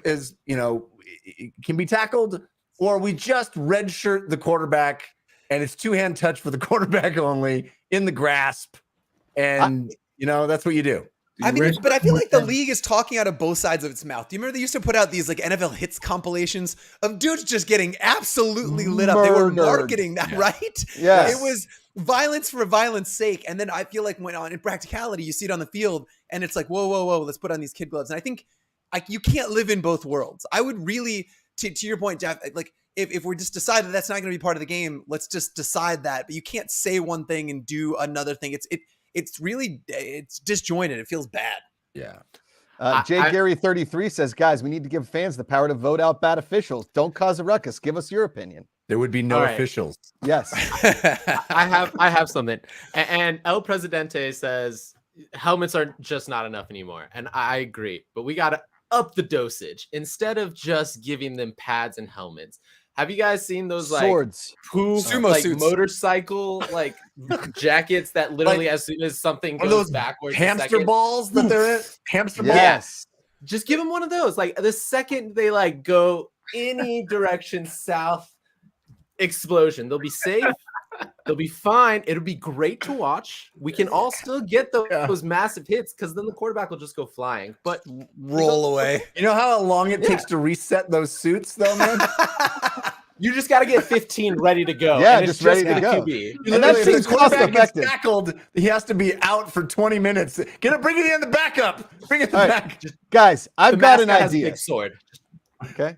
can be tackled, or we just redshirt the quarterback, and it's two-hand touch for the quarterback only in the grasp, and that's what you do. I mean, but I feel like the league is talking out of both sides of its mouth. Do you remember they used to put out these like NFL hits compilations of dudes just getting absolutely lit up? They were marketing that, right? Yes. It was violence for violence sake. And then I feel like when in practicality, you see it on the field and it's like, whoa, let's put on these kid gloves. And I think you can't live in both worlds. I would really, to your point, Jeff, like if we just decide that that's not going to be part of the game, let's just decide that. But you can't say one thing and do another thing. It's really disjointed. It feels bad. Yeah. Gary 33 says, guys, we need to give fans the power to vote out bad officials. Don't cause a ruckus. Give us your opinion. There would be no officials. Yes. I have something. And El Presidente says helmets are just not enough anymore. And I agree, but we got to up the dosage instead of just giving them pads and helmets. Have you guys seen those like swords, sumo like suits, motorcycle like jackets that literally as soon as something goes those backwards, hamster balls that they're in? Hamster balls. Yes. Just give them one of those. Like the second they like go any direction south, explosion. They'll be safe. They'll be fine. It'll be great to watch. We can all still get those massive hits because then the quarterback will just go flying. But roll away. You know how long it takes to reset those suits, though, man? You just got to get 15 ready to go. Yeah, and just ready to go. QB. And that If seems the quarterback cost gets effective. tackled, he has to be out for 20 minutes. Bring it in the backup. Bring it All right. back. Guys, I've The got an mascot has a idea. big sword. Okay.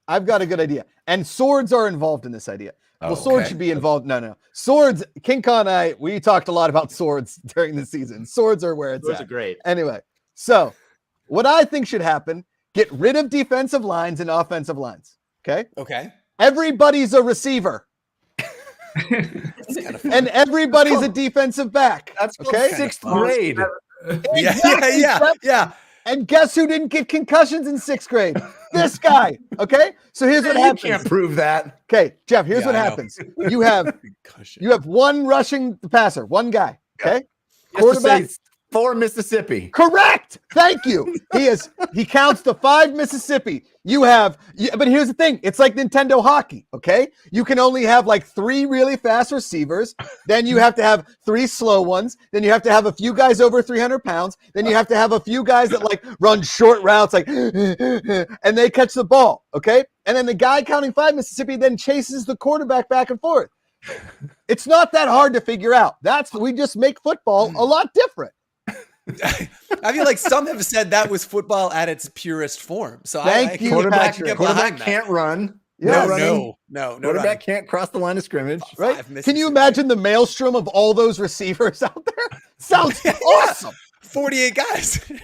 I've got a good idea. And swords are involved in this idea. Well, swords should be involved. No. Swords, King Khan and I, we talked a lot about swords during the season. Swords are where it's Swords at. are great. Anyway, so what I think should happen, get rid of defensive lines and offensive lines. Okay? Okay. Everybody's a receiver. And everybody's a defensive back. That's okay. sixth grade. Yeah. And guess who didn't get concussions in sixth grade? This guy. Okay. So here's what You happens. can't prove that. Okay, Jeff, here's Yeah, what I know. happens. You have one rushing passer, one guy. Okay. Quarterback 4 Mississippi. Correct. Thank you. He counts to 5 Mississippi. But here's the thing. It's like Nintendo hockey. Okay. You can only have like 3 really fast receivers. Then you have to have 3 slow ones. Then you have to have a few guys over 300 pounds. Then you have to have a few guys that like run short routes, like, and they catch the ball. Okay. And then the guy counting 5 Mississippi then chases the quarterback back and forth. It's not that hard to figure out. We just make football a lot different. I feel like some have said that was football at its purest form. So Thank you, Quarterback Patrick. can't run. Yes. No. Quarterback can't cross the line of scrimmage. Right? 5 Can you Mississippi. imagine the maelstrom of all those receivers out there? Sounds awesome. 48 guys. We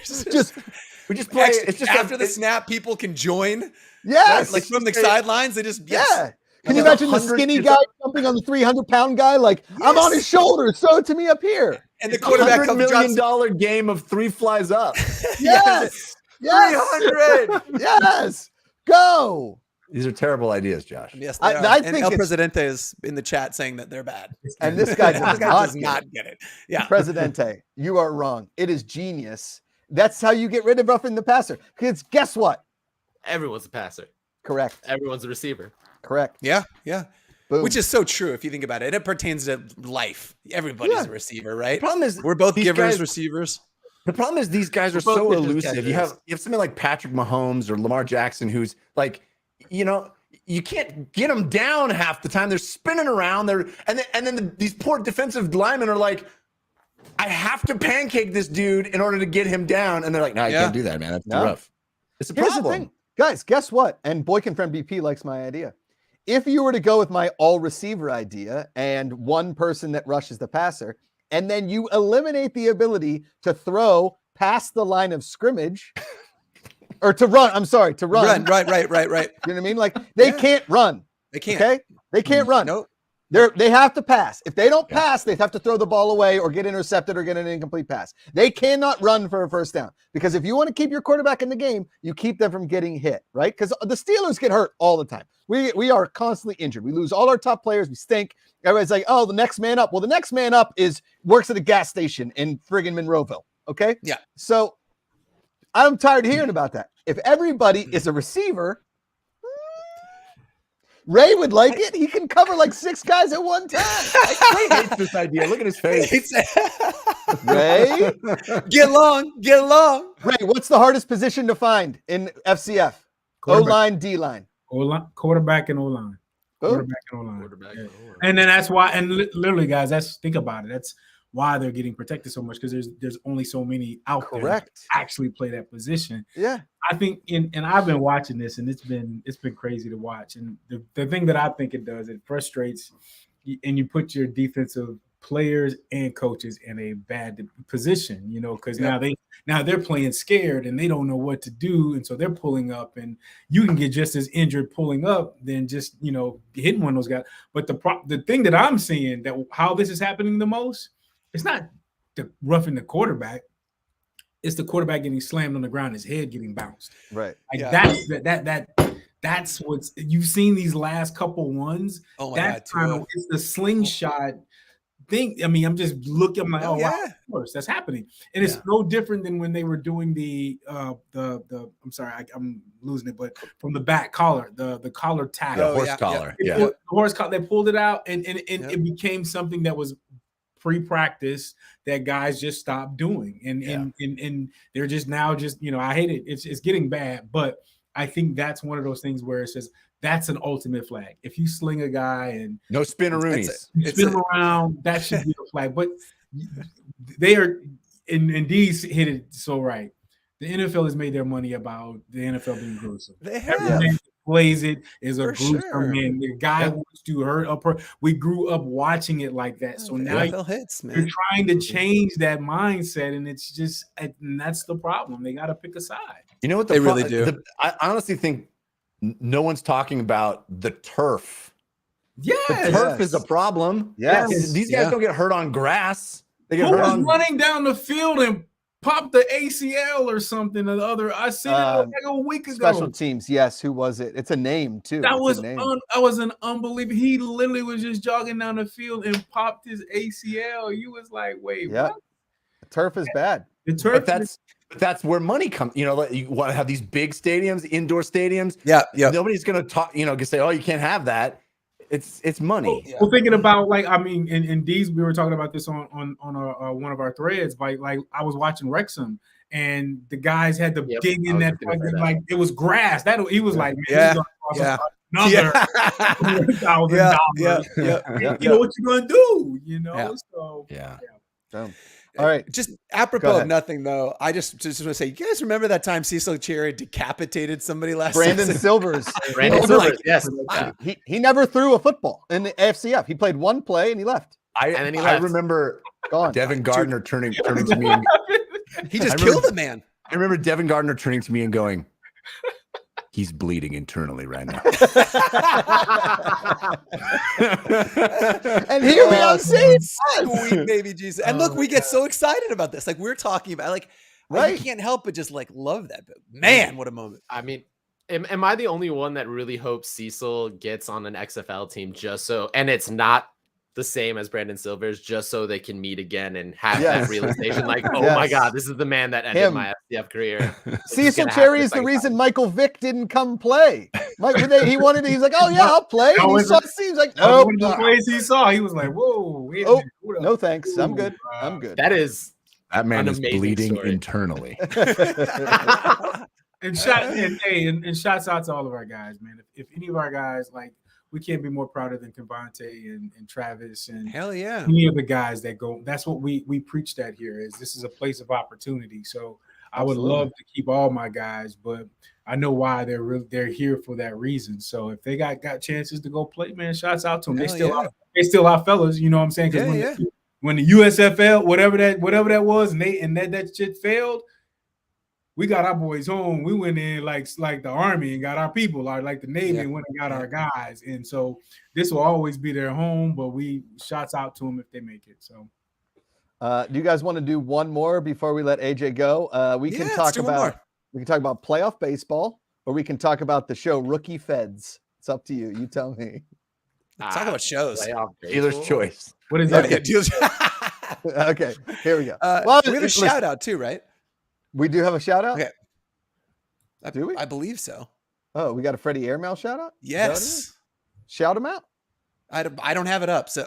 just play. It's just after the snap, people can join. Yes. Right? Like from the sidelines, they just Yeah. Can you Like imagine the 100 skinny guy jumping on the 300-pound guy? Like, I'm on his shoulders. Throw it to me up here. And the quarterback $100 comes million drops. game of 3 flies up. Yes. Yes. 300. Yes. Go. These are terrible ideas, Josh. Yes, I they are. think and El it's- Presidente is in the chat saying that they're bad. And this guy This does guy not does get not it. get it. Yeah. Presidente, you are wrong. It is genius. That's how you get rid of roughing the passer. Because guess what? Everyone's a passer. Correct. Everyone's a receiver. Correct. Yeah. Boom. Which is so true if you think about it. It pertains to life. Everybody's Yeah. a receiver, right? The problem is We're both these givers, guys- receivers. The problem is these guys are We're both so pitchers, elusive. You catchers. have somebody like Patrick Mahomes or Lamar Jackson who's like, you can't get them down half the time. They're spinning around. These poor defensive linemen are like, I have to pancake this dude in order to get him down. And they're like, no, you Yeah. can't do that, man. That's too No. rough. It's a Here's problem. the thing. Guys, guess what? And Boykin Friend BP likes my idea. If you were to go with my all receiver idea and one person that rushes the passer, and then you eliminate the ability to throw past the line of scrimmage or to run. I'm sorry, to run. Right. You know what I mean? Like they can't run. They can't. Okay, they can't run. Nope. They have to pass. If they don't pass, they have to throw the ball away or get intercepted or get an incomplete pass. They cannot run for a first down, because if you want to keep your quarterback in the game, you keep them from getting hit, right? Because the Steelers get hurt all the time. We are constantly injured. We lose all our top players. We stink. Everybody's like, oh, the next man up. Well, the next man up works at a gas station in friggin' Monroeville. Okay. Yeah. So I'm tired of hearing about that. If everybody is a receiver, Ray would like it. He can cover like 6 guys at one time. Ray hates this idea. Look at his face. Ray, Get along. Ray, what's the hardest position to find in FCF? O-line, D-line. Quarterback and O-line. Quarterback and O-line. Yeah. And then that's why, and literally, guys, think about it. That's why they're getting protected so much, because there's only so many out there that actually play that position. Yeah. I think, and I've been watching this, and it's been crazy to watch. And the thing that I think it does, it frustrates, and you put your defensive players and coaches in a bad position, because now they're playing scared and they don't know what to do, and so they're pulling up, and you can get just as injured pulling up than just hitting one of those guys. But the thing that I'm seeing, that how this is happening the most, it's not the roughing the quarterback. It's the quarterback getting slammed on the ground, his head getting bounced. Right. That's what's you've seen these last couple ones. Oh my that's God, too. it's the slingshot thing. I mean, I'm just looking. I'm like, wow, of course that's happening, and it's no different than when they were doing the I'm sorry, I'm losing it, but from the back collar, the collar tackle, horse collar, the horse collar. They pulled it out, and it became something that was pre-practice that guys just stopped doing, and they're just now I hate it. It's getting bad, but I think that's one of those things where it says that's an ultimate flag. If you sling a guy and no spinneroonies, spin him around, that should be a flag. But they are, and D's hit it so right. The NFL has made their money about the NFL being gruesome. Everything plays it is a gruesome man. The guy wants to hurt up. We grew up watching it like that. So now NFL hits, man. You're trying to change that mindset, and it's just, and that's the problem. They got to pick a side. You know what they really do? I honestly think no one's talking about the turf. Yeah, the turf is a problem. Yes. These guys don't get hurt on grass. They get Who hurt was on running down the field and popped the ACL or something or the other. I seen it like a week ago. Special teams, yes. Who was it? It's a name too. That was an unbelievable. He literally was just jogging down the field and popped his ACL. You was like, wait, what? The turf is bad. The turf. But that's where money comes. You want to have these big stadiums, indoor stadams. Yeah. Nobody's going to talk. Say, oh, you can't have that. It's money. Well, thinking about in D's, we were talking about this on one of our threads. Like I was watching Wrexham, and the guys had to dig in that like it was grass. That he was like, man, another $1,000. You know what you're gonna do? So All right. Just apropos of nothing, though, I just want to say, you guys remember that time Cecil Cherry decapitated somebody last Brandon season? Silvers. Yes. He never threw a football in the AFCF. He played one play and he left. I remember Devin Gardner turning to me. He just killed the man. I remember Devin Gardner turning to me and going, he's bleeding internally right now. And here we are saying, sweet baby Jesus. And look, we get so excited about this. Like we're talking about, you can't help but just love that. But man, what a moment. I mean, am I the only one that really hopes Cecil gets on an XFL team and it's not the same as Brandon Silvers, just so they can meet again and have that realization, like, oh my God, this is the man that ended my FCF career. Cecil Cherry is the reason Michael Vick didn't come play. He's like, oh yeah, I'll play. And he saw seems like, no. One of the plays he saw, he was like, whoa, wait a minute, no thanks, I'm good. I'm good. That man is bleeding internally. And shouts out to all of our guys, man. If any of our guys we can't be more prouder than Cavante and Travis and hell yeah, any of the guys that go. That's what we preach that here is this is a place of opportunity. So I would love to keep all my guys, but I know why they're here for that reason. So if they got chances to go play, man, shouts out to them. They still our fellas, you know what I'm saying? Because when the USFL, whatever that was, and that shit failed, we got our boys home. We went in like the Army and got our people, like the Navy, and went and got our guys. And so this will always be their home, but we shouts out to them if they make it. So. Do you guys want to do one more before we let AJ go? We can talk about playoff baseball, or we can talk about the show Rookie Feds. It's up to you. You tell me. Let's talk about shows. Dealer's choice. What is that? Okay, here we go. We have a shout out too, right? We do have a shout out. Okay. Do we? I believe so. Oh, we got a Freddie Airmail shout out. Yes. Shout him out. I don't have it up, so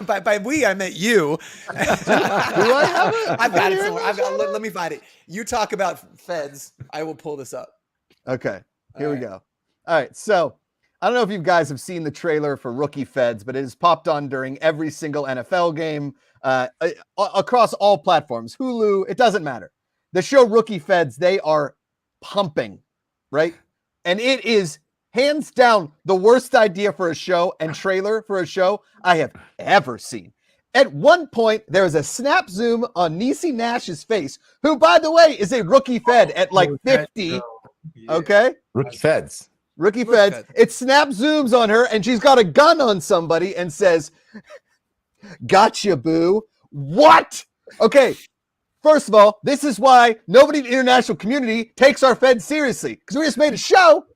by we I meant you. Do I have it? I've got it somewhere. Let me find it. You talk about Feds. I will pull this up. Okay, here we go. All right, so I don't know if you guys have seen the trailer for Rookie Feds, but it has popped on during every single NFL game across all platforms. Hulu, it doesn't matter. The show Rookie Feds, they are pumping, right? And it is hands down the worst idea for a show and trailer for a show I have ever seen. At one point, there was a snap zoom on Niecy Nash's face, who, by the way, is a rookie Fed at like 50. Okay? Rookie Feds. Rookie Feds. It snap zooms on her, and she's got a gun on somebody and says, "Gotcha, boo." What? Okay. First of all, this is why nobody in the international community takes our Feds seriously, because we just made a show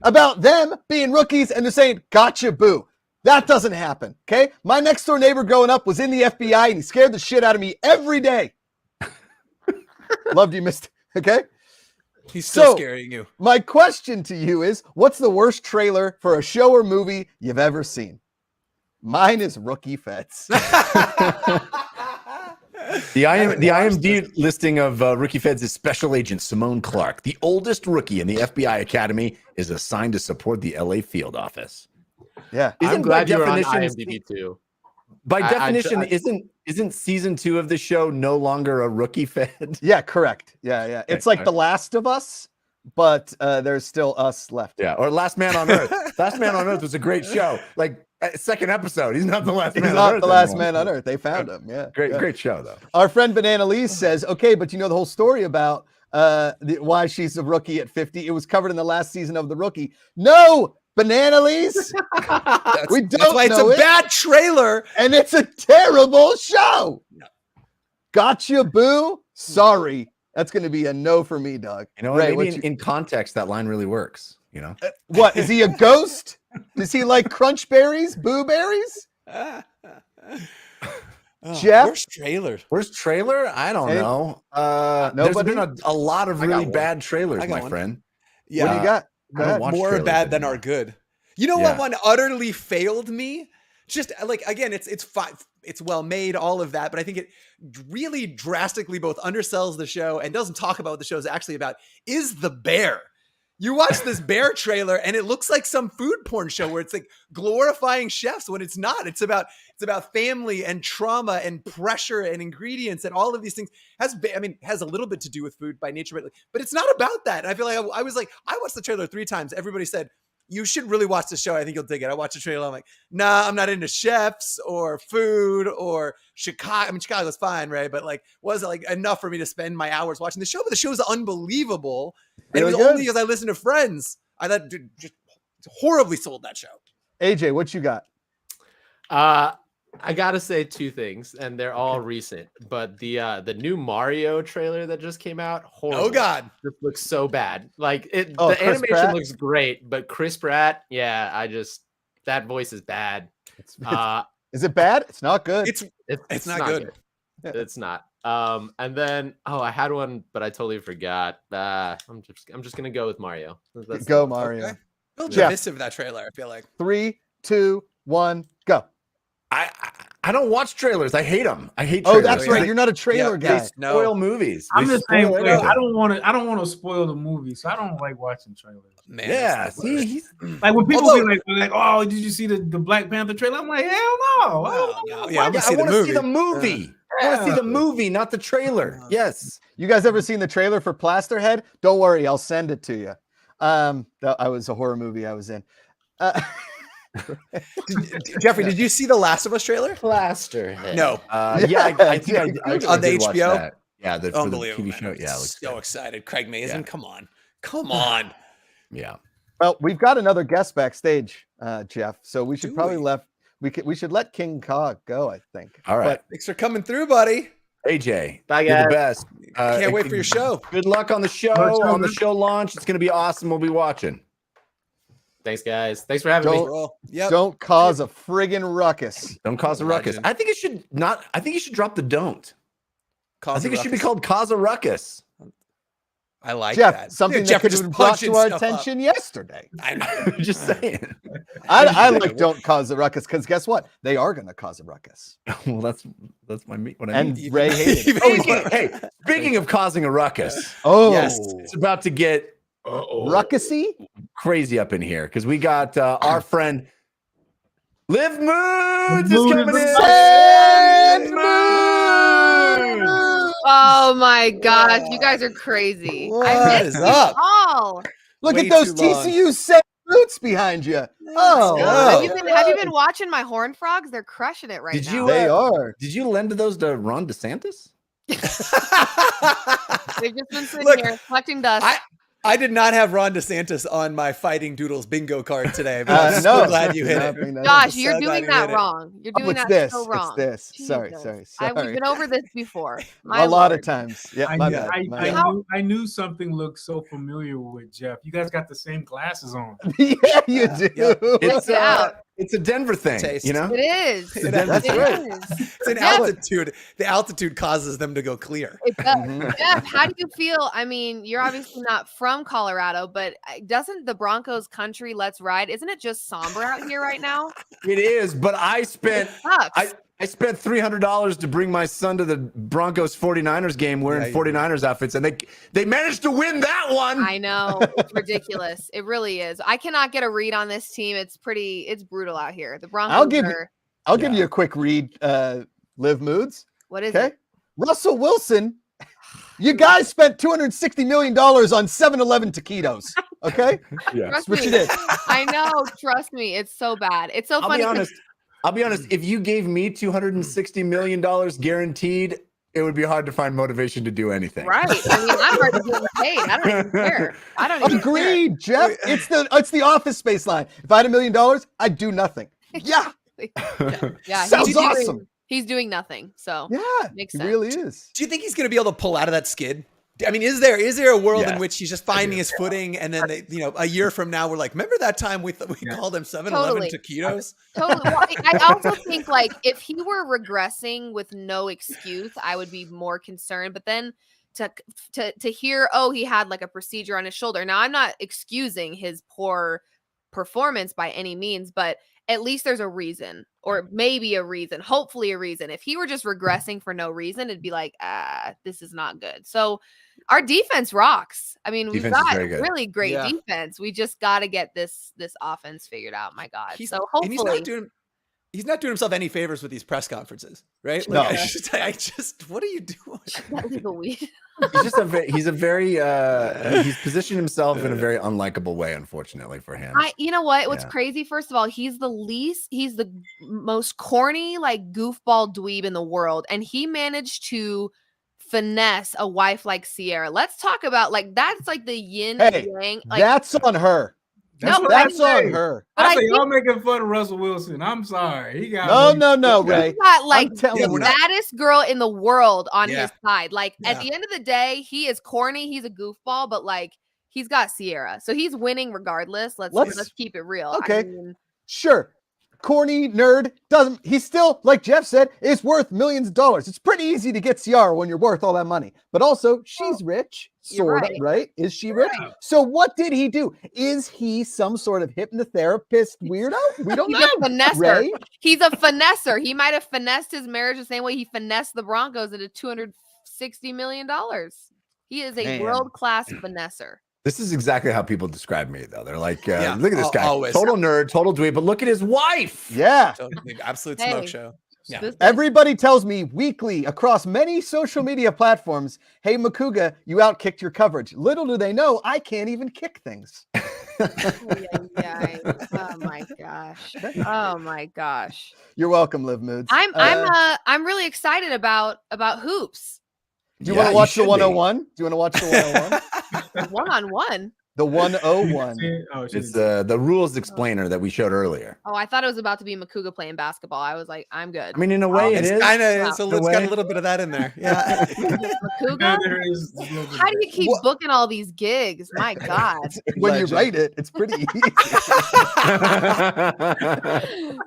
about them being rookies and they're saying, "Gotcha, boo." That doesn't happen, okay? My next door neighbor growing up was in the FBI and he scared the shit out of me every day. Loved you, Mr. Okay? He's still scaring you. My question to you is, what's the worst trailer for a show or movie you've ever seen? Mine is Rookie Feds. The IMDb listing of Rookie Feds is Special Agent Simone Clark, the oldest rookie in the FBI Academy, is assigned to support the LA field office. Yeah, I'm glad you're on IMDb too. By definition, isn't season 2 of the show no longer a Rookie Fed? Yeah, correct. Yeah. It's like The Last of Us, but there's still us left. Yeah, or Last Man on Earth. Last Man on Earth was a great show. Like second episode, he's not the last man on Earth. He's not the last man on Earth. They found him. Yeah, great show though. Our friend Banana Lee says, "Okay, but you know the whole story about why she's a rookie at 50. It was covered in the last season of The Rookie." No, Banana Lee's. We don't that's why know it's a bad trailer, and it's a terrible show. Gotcha, boo. Sorry, that's going to be a no for me, dog. You know, Ray, maybe in context that line really works. You know, what is he a ghost? Does he like crunch berries, boo berries? Jeff, Worst trailer? I don't know. There's been a lot of really bad trailers, my friend. Yeah. What do you got? More bad than are good. You know what one utterly failed me? Just like, again, it's well made, all of that, but I think it really drastically both undersells the show and doesn't talk about what the show is actually about, is The Bear. You watch this Bear trailer and it looks like some food porn show where it's like glorifying chefs when it's not. It's about family and trauma and pressure and ingredients and all of these things. Has a little bit to do with food by nature, but it's not about that. And I feel like I watched the trailer 3 times. Everybody said, "You should really watch the show. I think you'll dig it." I watched the trailer. I'm like, nah, I'm not into chefs or food or Chicago. I mean, Chicago's fine, right? But like, wasn't like enough for me to spend my hours watching the show. But the show is unbelievable. And it was only because I listened to friends. I thought just horribly sold that show. AJ, what you got? I gotta say 2 things, and they're all recent. But the new Mario trailer that just came out, horrible. Oh God, this looks so bad. Like the Chris animation Pratt? looks great, but Chris Pratt, that voice is bad. Is it bad? It's not good. It's not good. It's not. And then I had one, but I totally forgot. I'm just gonna go with Mario. Go Mario. Okay. A little Jeff. divisive, that trailer, I feel like. 3, 2, 1, go. I don't watch trailers. I hate them. I hate Oh, trailers. that's right. You're not a trailer guy. They spoil movies. I'm They the same spoil way. everything. I don't want to spoil the movie, so I don't like watching trailers. Man, Yeah, it's the worst. see, Like when people be like, "Oh, did you see the Black Panther trailer?" I'm like, "Hell no!" No, yeah, I'm gonna I see the want to movie. see the movie. I want to see the movie, not the trailer. Yes. You guys ever seen the trailer for Plasterhead? Don't worry, I'll send it to you. That was a horror movie I was in. Jeffrey, did you see the Last of Us trailer? Plaster. No. Yeah, I think I On the did watch HBO? that. Yeah, for the Unbelievable. TV show. Man. Yeah, it looks So good. excited. Craig Mazin, Yeah. come on. Come on. Yeah. Well, we've got another guest backstage, Jeff. So we should Do probably we? we should let King Cog go, I think. All right. Thanks for coming through, buddy. AJ, Bye, you're the guys. best. Can't wait for your show. Good luck on the show. On the show launch. It's going to be awesome. We'll be watching. Thanks, guys. Thanks for having me. Yep. Don't cause a friggin' ruckus. Don't cause a ruckus. Legend. I think it should not. I think you should drop the don't. Cause I think a it should be ruckus. called cause a ruckus. I like Jeff, that. something Dude, that Jeff could just have been brought punching to our stuff up. attention yesterday. I know. Just saying. I like don't cause a ruckus because guess what? They are going to cause a ruckus. Well, that's what I mean. And Ray hated it. Oh, hey, speaking of causing a ruckus, Oh, Yes. it's about to get ruckusy? crazy up in here because we got our friend Liv Moods is Mood coming is in. back. Liv Moods! Oh my gosh, you guys are crazy. What I is missed you up? all. Look Way at those too long. TCU set boots behind you. Oh, go. Have you been watching my horn frogs? They're crushing it right Did now. you, they are. Did you lend those to Ron DeSantis? They've just been sitting Look, here collecting dust. I did not have Ron DeSantis on my Fighting Doodles bingo card today, but I'm No, so glad you hit it. nothing, nothing. Gosh, so you're glad doing you that hit it. wrong. You're Oh, doing it's that this. so wrong. It's this. Sorry, Jesus. sorry, We've sorry. been over this before. My A lot of Lord. times. Yeah, I my knew, bad. I, my I bad. knew I knew something looked so familiar with Jeff. You guys got the same glasses on. Yeah, you do. Yep. It's a Denver thing, Taste. you know. It is. That's It right. is. It's an Jeff, altitude. The altitude causes them to go clear. It does. Jeff, how do you feel? I mean, you're obviously not from Colorado, but doesn't the Broncos country Let's Ride? Isn't it just somber out here right now? It is, but I spent Sucks. I spent $300 to bring my son to the Broncos 49ers game wearing Yeah, you 49ers outfits, and they managed to win that one. I know. It's ridiculous. It really is. I cannot get a read on this team. It's brutal out here. The Broncos I'll give you a quick read, Liv Moods. what is Okay. it? Russell Wilson, you guys spent $260 million on 7-Eleven taquitos. Okay? Yeah. Trust what me. you did. I know. Trust me. It's so bad. It's so I'll funny. be honest. If you gave me $260 million guaranteed, it would be hard to find motivation to do anything. Right. I mean, I'm already getting paid. I don't even care. I don't even care. Agreed, Jeff. It's the office space line. If I had $1 million, I'd do nothing. Yeah. Yeah. Sounds he's doing- awesome. He's doing nothing. So Yeah. Makes He sense. really is. Do you think he's going to be able to pull out of that skid? I mean, is there a world Yes, in which he's just finding his footing, and then a year from now we're like, remember that time we called him 7-Eleven Totally. taquitos? totally. Well, I also think like if he were regressing with no excuse, I would be more concerned. But then to hear, oh, he had like a procedure on his shoulder. Now I'm not excusing his poor performance by any means, but at least there's a reason, or maybe a reason, hopefully a reason. If he were just regressing for no reason, it'd be like, this is not good. So our defense rocks. I mean, we've Defense is got very good. really great Yeah. defense. We just got to get this offense figured out. My God. He's- So and hopefully. he's not doing himself any favors with these press conferences, right? No. Like, I just, what are you doing? That legal weed. He's positioned himself in a very unlikable way, unfortunately for him. You know what? What's Yeah. crazy? First of all, he's the most corny, like goofball dweeb in the world, and he managed to finesse a wife like Sierra. Let's talk about like that's like the yin Hey, and yang. Like, that's on her. No, what That's I on say. her. But I I say y'all think- making fun of Russell Wilson. I'm sorry. He got No, Ray. he's got like I'm telling the you. baddest girl in the world on Yeah. his side. Like at Yeah. the end of the day, he is corny. He's a goofball, but like he's got Sierra, so he's winning regardless. Let's keep it real. Okay. I mean, Sure. Corny nerd he's still, like Jeff said, is worth millions of dollars. It's pretty easy to get Ciara when you're worth all that money. But also, she's rich, you're sort of, right. right? Is she rich? Yeah. So what did he do? Is he some sort of hypnotherapist weirdo? We don't he's know. a finesser. Ray? He's a finesser. He might have finessed his marriage the same way he finessed the Broncos into $260 million. He is a Man. world-class finesser. This is exactly how people describe me, though. They're like, Yeah, look at this guy, always. total nerd, total dweeb, but look at his wife. Yeah. So, the absolute Hey. smoke show. Yeah. This- Everybody tells me weekly across many social media platforms, hey, Makuga, you outkicked your coverage. Little do they know, I can't even kick things. Yeah. Oh my gosh. Oh my gosh. You're welcome, Liv Moods. I'm really excited about hoops. Do you want to watch the 101? Do you want to watch the 101? One-on-one. The 101. It's the rules explainer that we showed earlier. Oh, I thought it was about to be Makuga playing basketball. I was like, I'm good. I mean, in a way, it It's is. kind of it's The got a way. little bit of that in there. Yeah. Makuga? There is a little bit How of do you keep booking all these gigs? My God. When Legend. you write it, it's pretty easy.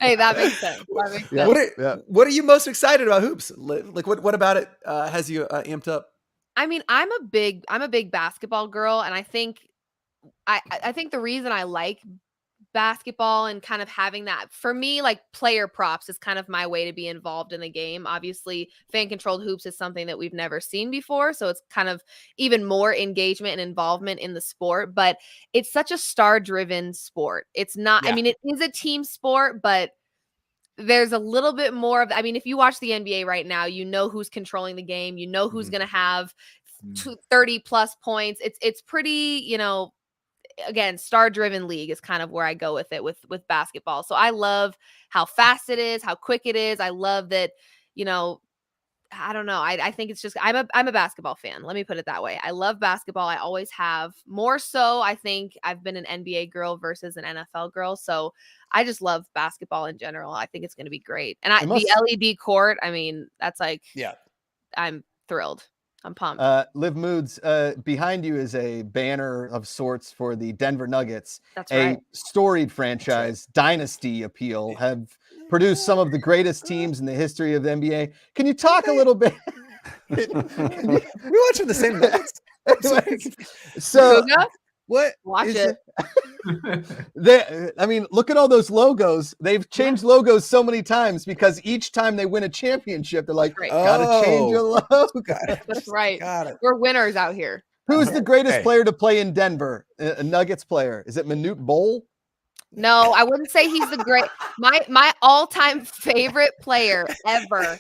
Hey, that makes sense. That makes Yeah. sense. What are you most excited about hoops? Like what about it has you amped up? I mean, I'm a big basketball girl, and I think the reason I like basketball and kind of having that, for me, like player props is kind of my way to be involved in the game. Obviously, fan controlled hoops is something that we've never seen before, so it's kind of even more engagement and involvement in the sport. But it's such a star driven sport. It's not. I Yeah. mean, it is a team sport, but there's a little bit more of, I mean, if you watch the NBA right now, you know who's controlling the game, you know who's going to have 30 plus points. It's pretty, again, star driven league is kind of where I go with it with basketball. So I love how fast it is, how quick it is. I love that, I don't know. I think it's just, I'm a basketball fan. Let me put it that way. I love basketball. I always have. More so, I think I've been an NBA girl versus an NFL girl. So I just love basketball in general. I think it's going to be great. And the LED court, I mean, that's like, Yeah. I'm thrilled. I'm pumped. Liv Moods, behind you is a banner of sorts for the Denver Nuggets, That's a right. storied franchise, dynasty appeal, have produced some of the greatest teams in the history of the NBA. Can you talk a little bit? We watching the same Nuggets? So What? Watch is it. I mean, look at all those logos. They've changed logos so many times because each time they win a championship, they're like, Right. gotta change your logo. That's right. Got it. We're winners out here. Who's the greatest Hey. player to play in Denver? A Nuggets player? Is it Manute Bol? No, I wouldn't say he's the great. My all-time favorite player ever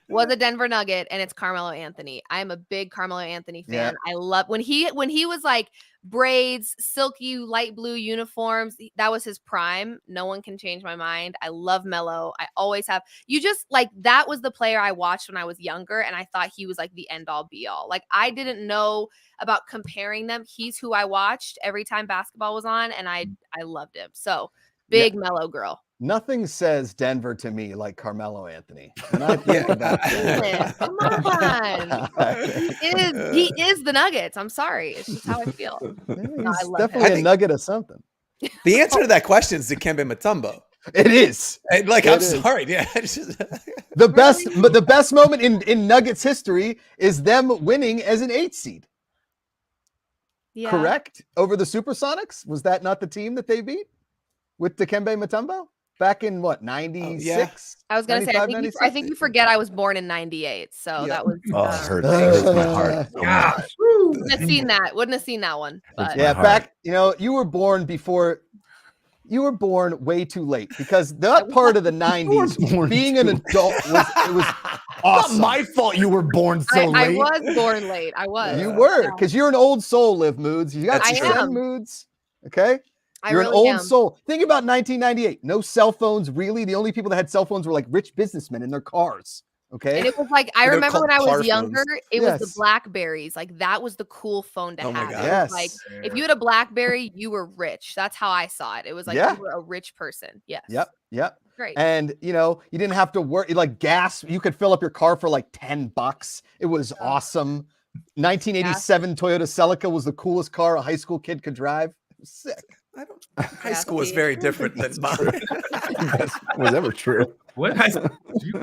was a Denver Nugget, and it's Carmelo Anthony. I'm a big Carmelo Anthony fan. Yeah. I love when he was like braids, silky light blue uniforms. That was his prime. No one can change my mind. I love Melo. I always have. You just like, that was the player I watched when I was younger, and I thought he was like the end all be all. Like, I didn't know about comparing them. He's who I watched every time basketball was on, and I loved him. So big Melo girl. Nothing says Denver to me like Carmelo Anthony. When I think about Man, come on. He is the Nuggets. I'm sorry. It's just how I feel. I he's love definitely him. a nugget of something. The answer to that question is Dikembe Mutombo. It is. And, like, It I'm is. sorry. Yeah. it's just- The best moment in Nuggets history is them winning as an 8 seed. Yeah. Correct? Over the Supersonics? Was that not the team that they beat with Dikembe Mutombo back in what, 96? I was gonna say, 95, I think you forget I was born in '98, so Yeah. that was. Oh, it hurts my heart. so Gosh, much. woo. Wouldn't have seen that. Wouldn't have seen that one. But Yeah, heart. back, you were born before. You were born way too late because that part of the 90s, born being an too adult, was awesome. Not my fault you were born so I late. was born late. I was. You were, because you're an old soul, Liv Moods. You got That's true. trend moods. Okay? I You're an really old am. soul. Think about 1998. No cell phones, really. The only people that had cell phones were like rich businessmen in their cars. Okay? And it was like, I They're remember when called I car was younger, phones. it was Yes. the Blackberries. Like, that was the cool phone to Oh my have. God. It was Yes. Like, if you had a Blackberry, you were rich. That's how I saw it. It was like, Yeah. you were a rich person. Yes. Yep. Great. And you didn't have to worry, like gas, you could fill up your car for like $10. It was awesome. 1987 Toyota Celica was the coolest car a high school kid could drive. It was sick. I don't. High school was very different than mine. Was ever true. What high school did you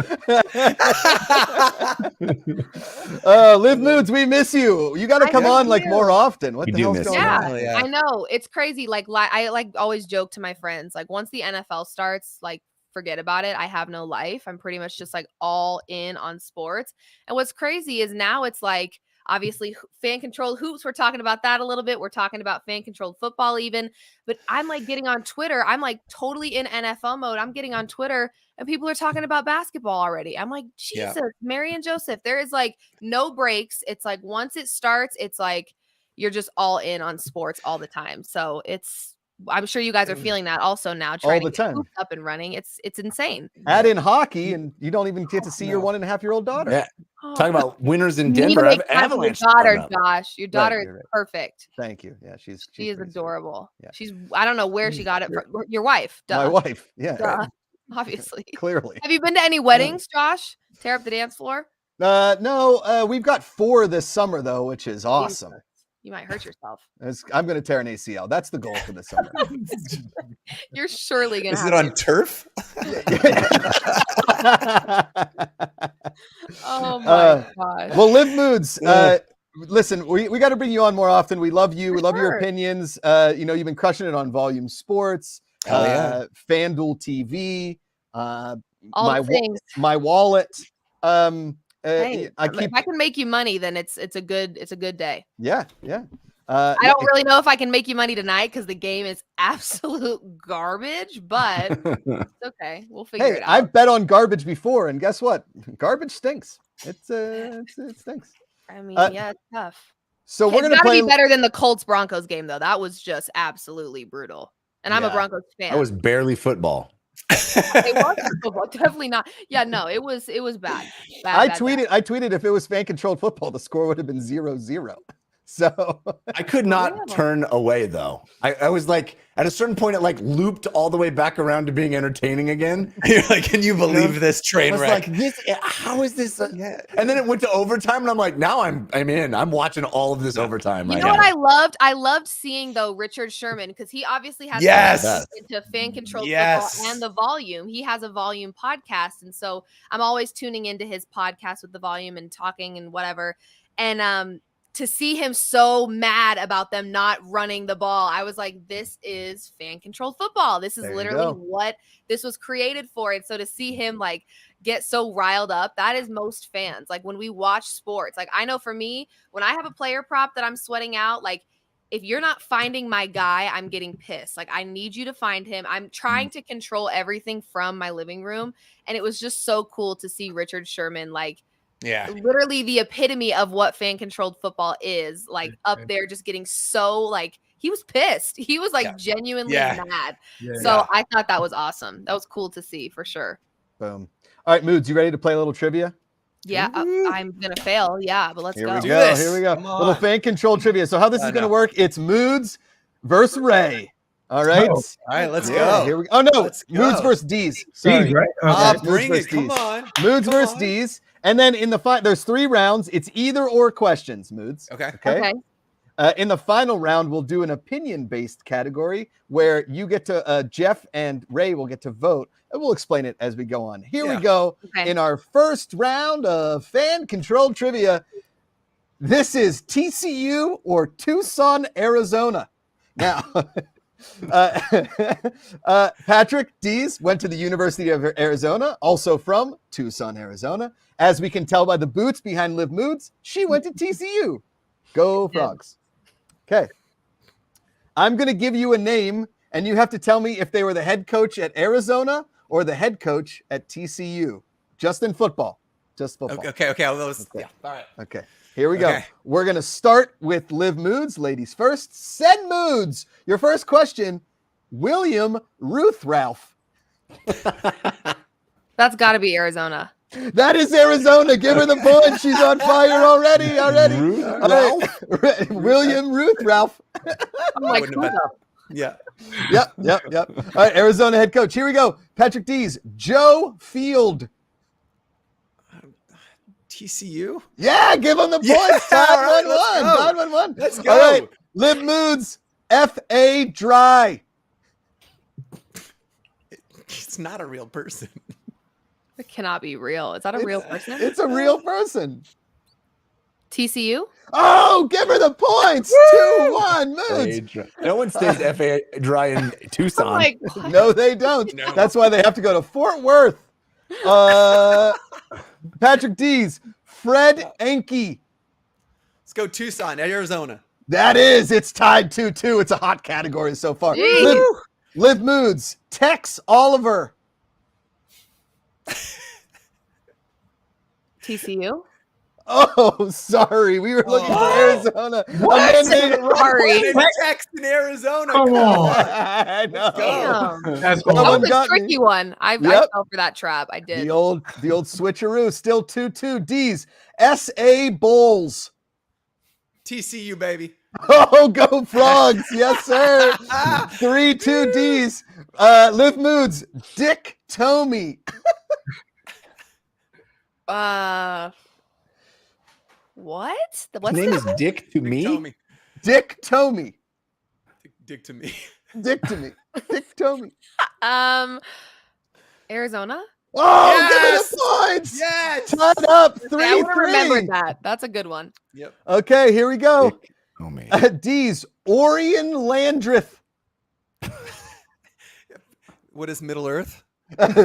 Liv Moods, we miss you. You got to I come miss on like you. more often. What We the do hell's miss going you. Yeah, on? Oh, yeah. I know. It's crazy. Like, I like always joke to my friends, like, once the NFL starts, like, forget about it. I have no life. I'm pretty much just like all in on sports. And what's crazy is now it's like, obviously, fan controlled hoops. We're talking about that a little bit. We're talking about fan controlled football even. But I'm like getting on Twitter. I'm like totally in NFL mode. I'm getting on Twitter and people are talking about basketball already. I'm like, Yeah. Jesus, Mary and Joseph. There is like no breaks. It's like once it starts, it's like you're just all in on sports all the time. So it's I'm sure you guys are feeling that also now. All Trying the to get time. hoops up and running. It's insane. Add in hockey, and you don't even get to see your 1.5-year-old daughter. Yeah. Talking about winners in You need to Denver. make time for your Avalanche. daughter, coming up. Josh. Your daughter is you're right. perfect. Thank you. Yeah, She is pretty sweet. adorable. Yeah. She's I don't know where she got it from. Your wife. Duh. My wife. Yeah, Duh. Obviously. clearly. Have you been to any weddings, Josh? Tear up the dance floor? No, we've got 4 this summer though, which is awesome. You might hurt yourself. I'm going to tear an ACL. That's the goal for this summer. You're surely gonna. Is have it on to. turf? Oh my gosh. Well, Liv Moods. Listen, we got to bring you on more often. We love you. We love your sure. opinions. You've been crushing it on Volume Sports, Hell yeah. FanDuel TV, All my the things. my wallet. Hey, I if I can make you money, then it's a good day. Yeah. I don't really know if I can make you money tonight because the game is absolute garbage, but it's okay. We'll figure it out. I've bet on garbage before, and guess what? Garbage stinks. It stinks. I mean, yeah, it's tough. So we're It's gonna gotta play. be better than the Colts Broncos game though. That was just absolutely brutal. And I'm a Yeah. Broncos fan. That was barely football. It wasn't football, definitely not. Yeah, no, it was bad. I Bad. tweeted if it was fan controlled football, the score would have been 0-0. So I could not turn away though. I was like, at a certain point, it like looped all the way back around to being entertaining again. You're like, can you believe this I train was wreck? like, how is this? And then it went to overtime, and I'm like, now I'm in. I'm watching all of this overtime You right know now. what I loved? I loved seeing though Richard Sherman because he obviously has Yes. into fan controlled Yes. football and the Volume. He has a Volume podcast, and so I'm always tuning into his podcast with the Volume and talking and whatever. And to see him so mad about them not running the ball, I was like, this is fan controlled football. This is There you literally go. what this was created for. And so to see him like get so riled up, that is most fans. Like when we watch sports, like I know for me, when I have a player prop that I'm sweating out, like if you're not finding my guy, I'm getting pissed. Like I need you to find him. I'm trying to control everything from my living room. And it was just so cool to see Richard Sherman like Yeah. literally the epitome of what fan controlled football is, like up there just getting so like he was pissed. He was like genuinely mad. So I thought that was awesome. That was cool to see for sure. boom. All right, Moods, you ready to play a little trivia? Yeah, I'm gonna fail. Yeah, but let's Here go. we Do go. this. Here we go. Come Little on. fan controlled trivia. So how this is going to work? It's Moods versus Ray. All right. Oh. All right, let's Yeah, go. Here we go. Oh no, Let's Moods go. versus D's. These, Sorry. right? Ah, Okay. bring Moods it. Come versus on. Moods Come versus on. D's. And then in the there's 3 rounds. It's either or questions, Moods. Okay. Okay. In the final round, we'll do an opinion-based category where you get to Jeff and Ray will get to vote, and we'll explain it as we go on. Here we Yeah. go. Okay. In our first round of fan-controlled trivia, this is TCU or Tucson, Arizona. Now, Patrick Dees went to the University of Arizona, also from Tucson, Arizona. As we can tell by the boots behind Liv Moods, she went to TCU. Go Frogs. Okay. I'm going to give you a name, and you have to tell me if they were the head coach at Arizona or the head coach at TCU. Just in football. Just football. Okay. Yeah. All right. Okay. Here we go. Okay. We're going to start with Liv Moods. Ladies first. Send Moods. Your first question, William Ruth Ralph. That's got to be Arizona. That is Arizona. Give her the point. She's on fire already. All right. William Ruth Ralph. I'm like, wouldn't have who been- the- Yeah. Yep. All right. Arizona head coach. Here we go. Patrick Dees. Joe Field. TCU. Yeah. Give him the Yeah, points. all Todd right, let's 1-1. go. Todd 1-1. Let's All go. right. Liv Moods. F.A. Dry. It's not a real person. It cannot be real. Is that a real person? It's a real person. TCU? Oh, give her the points. 2-1 Moods. No one stays FA dry in Tucson. I'm like, No, they don't. No. That's why they have to go to Fort Worth. Patrick Dees. Fred Enke. Let's go Tucson, Arizona. That is. It's tied 2-2. It's a hot category so far. Jeez. Liv Moods. Tex Oliver. TCU? Oh, sorry. We were looking for Arizona. Sorry. Text in Arizona. Come on. I know. go. Damn. That's That That one was a got me. tricky one. I Yep. fell for that trap. I did. The old switcheroo. Still 2-2. D's. S.A. Bowls. TCU, baby. Oh, go Frogs. Yes, sir. 3-2 D's. Liv Moods. Dick Tomey. What? His What's name this? is Dick to me. Tommy. Dick Tomey. Dick to me. Dick to me. Dick Tomey. Arizona? Oh, Yes! give me the points. Yes. Tied up. I would have 3-3. remembered that. That's a good one. Yep. Okay, here we go. Dick to me. D's. Orion Landreth. What is Middle Earth? The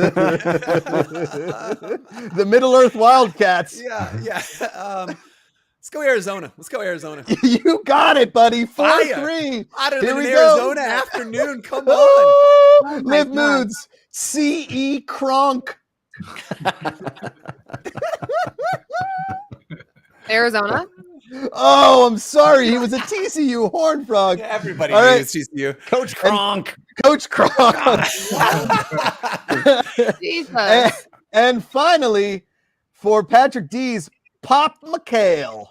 Middle Earth Wildcats. Yeah. Let's go Arizona. You got it, buddy. 4-3. Hotter Here than an we go. Arizona afternoon. Come on. Oh, my Liv God. Moods. C.E. Kronk. Arizona? Oh, I'm sorry. He was a TCU Horned Frog. Everybody All right. knows TCU. Coach Kronk. Coach Kronk. Jesus. and finally, for Patrick D's, Pop McHale.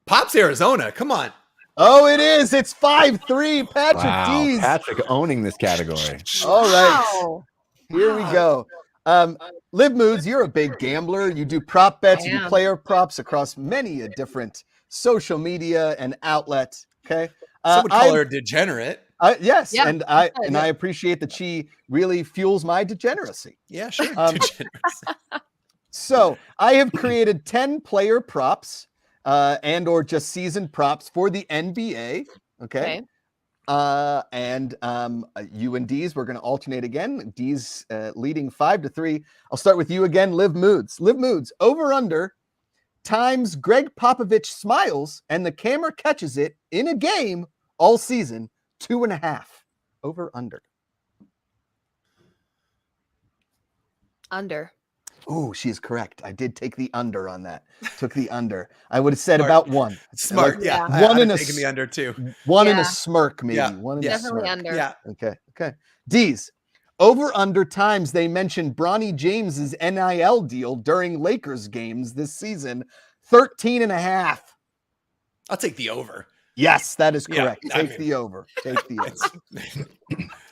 Pop's Arizona. Come on. Oh, it is. It's 5-3. Patrick Wow, D's. Patrick owning this category. All right. Wow. Here we go. Liv Moods, you're a big gambler. You do prop bets, you do am. player props across many a different social media and outlet. Okay. Some would call her a degenerate. Yes, Yeah, and I yeah. appreciate that she really fuels my degeneracy. Yeah, sure. Degeneracy. So I have created 10 player props and or just season props for the NBA. Okay. And you and D's, we're going to alternate again. D's leading 5-3. I'll start with you again, Liv Moods. Liv Moods, over under times Greg Popovich smiles and the camera catches it in a game all season, 2.5. Over under. Under. Ooh, she is correct. I did take the under on that. Took the under. I would have said Smart. about one. Smart. Like, Yeah. one in a taking the under too. one in a Yeah. smirk, maybe. Yeah. One in a Definitely smirk. under. Yeah. Okay. D's. Over under times they mentioned Bronny James's NIL deal during Lakers games this season, 13.5. I'll take the over. Yes, that is Yeah, correct. I Take mean- the over. Take the over.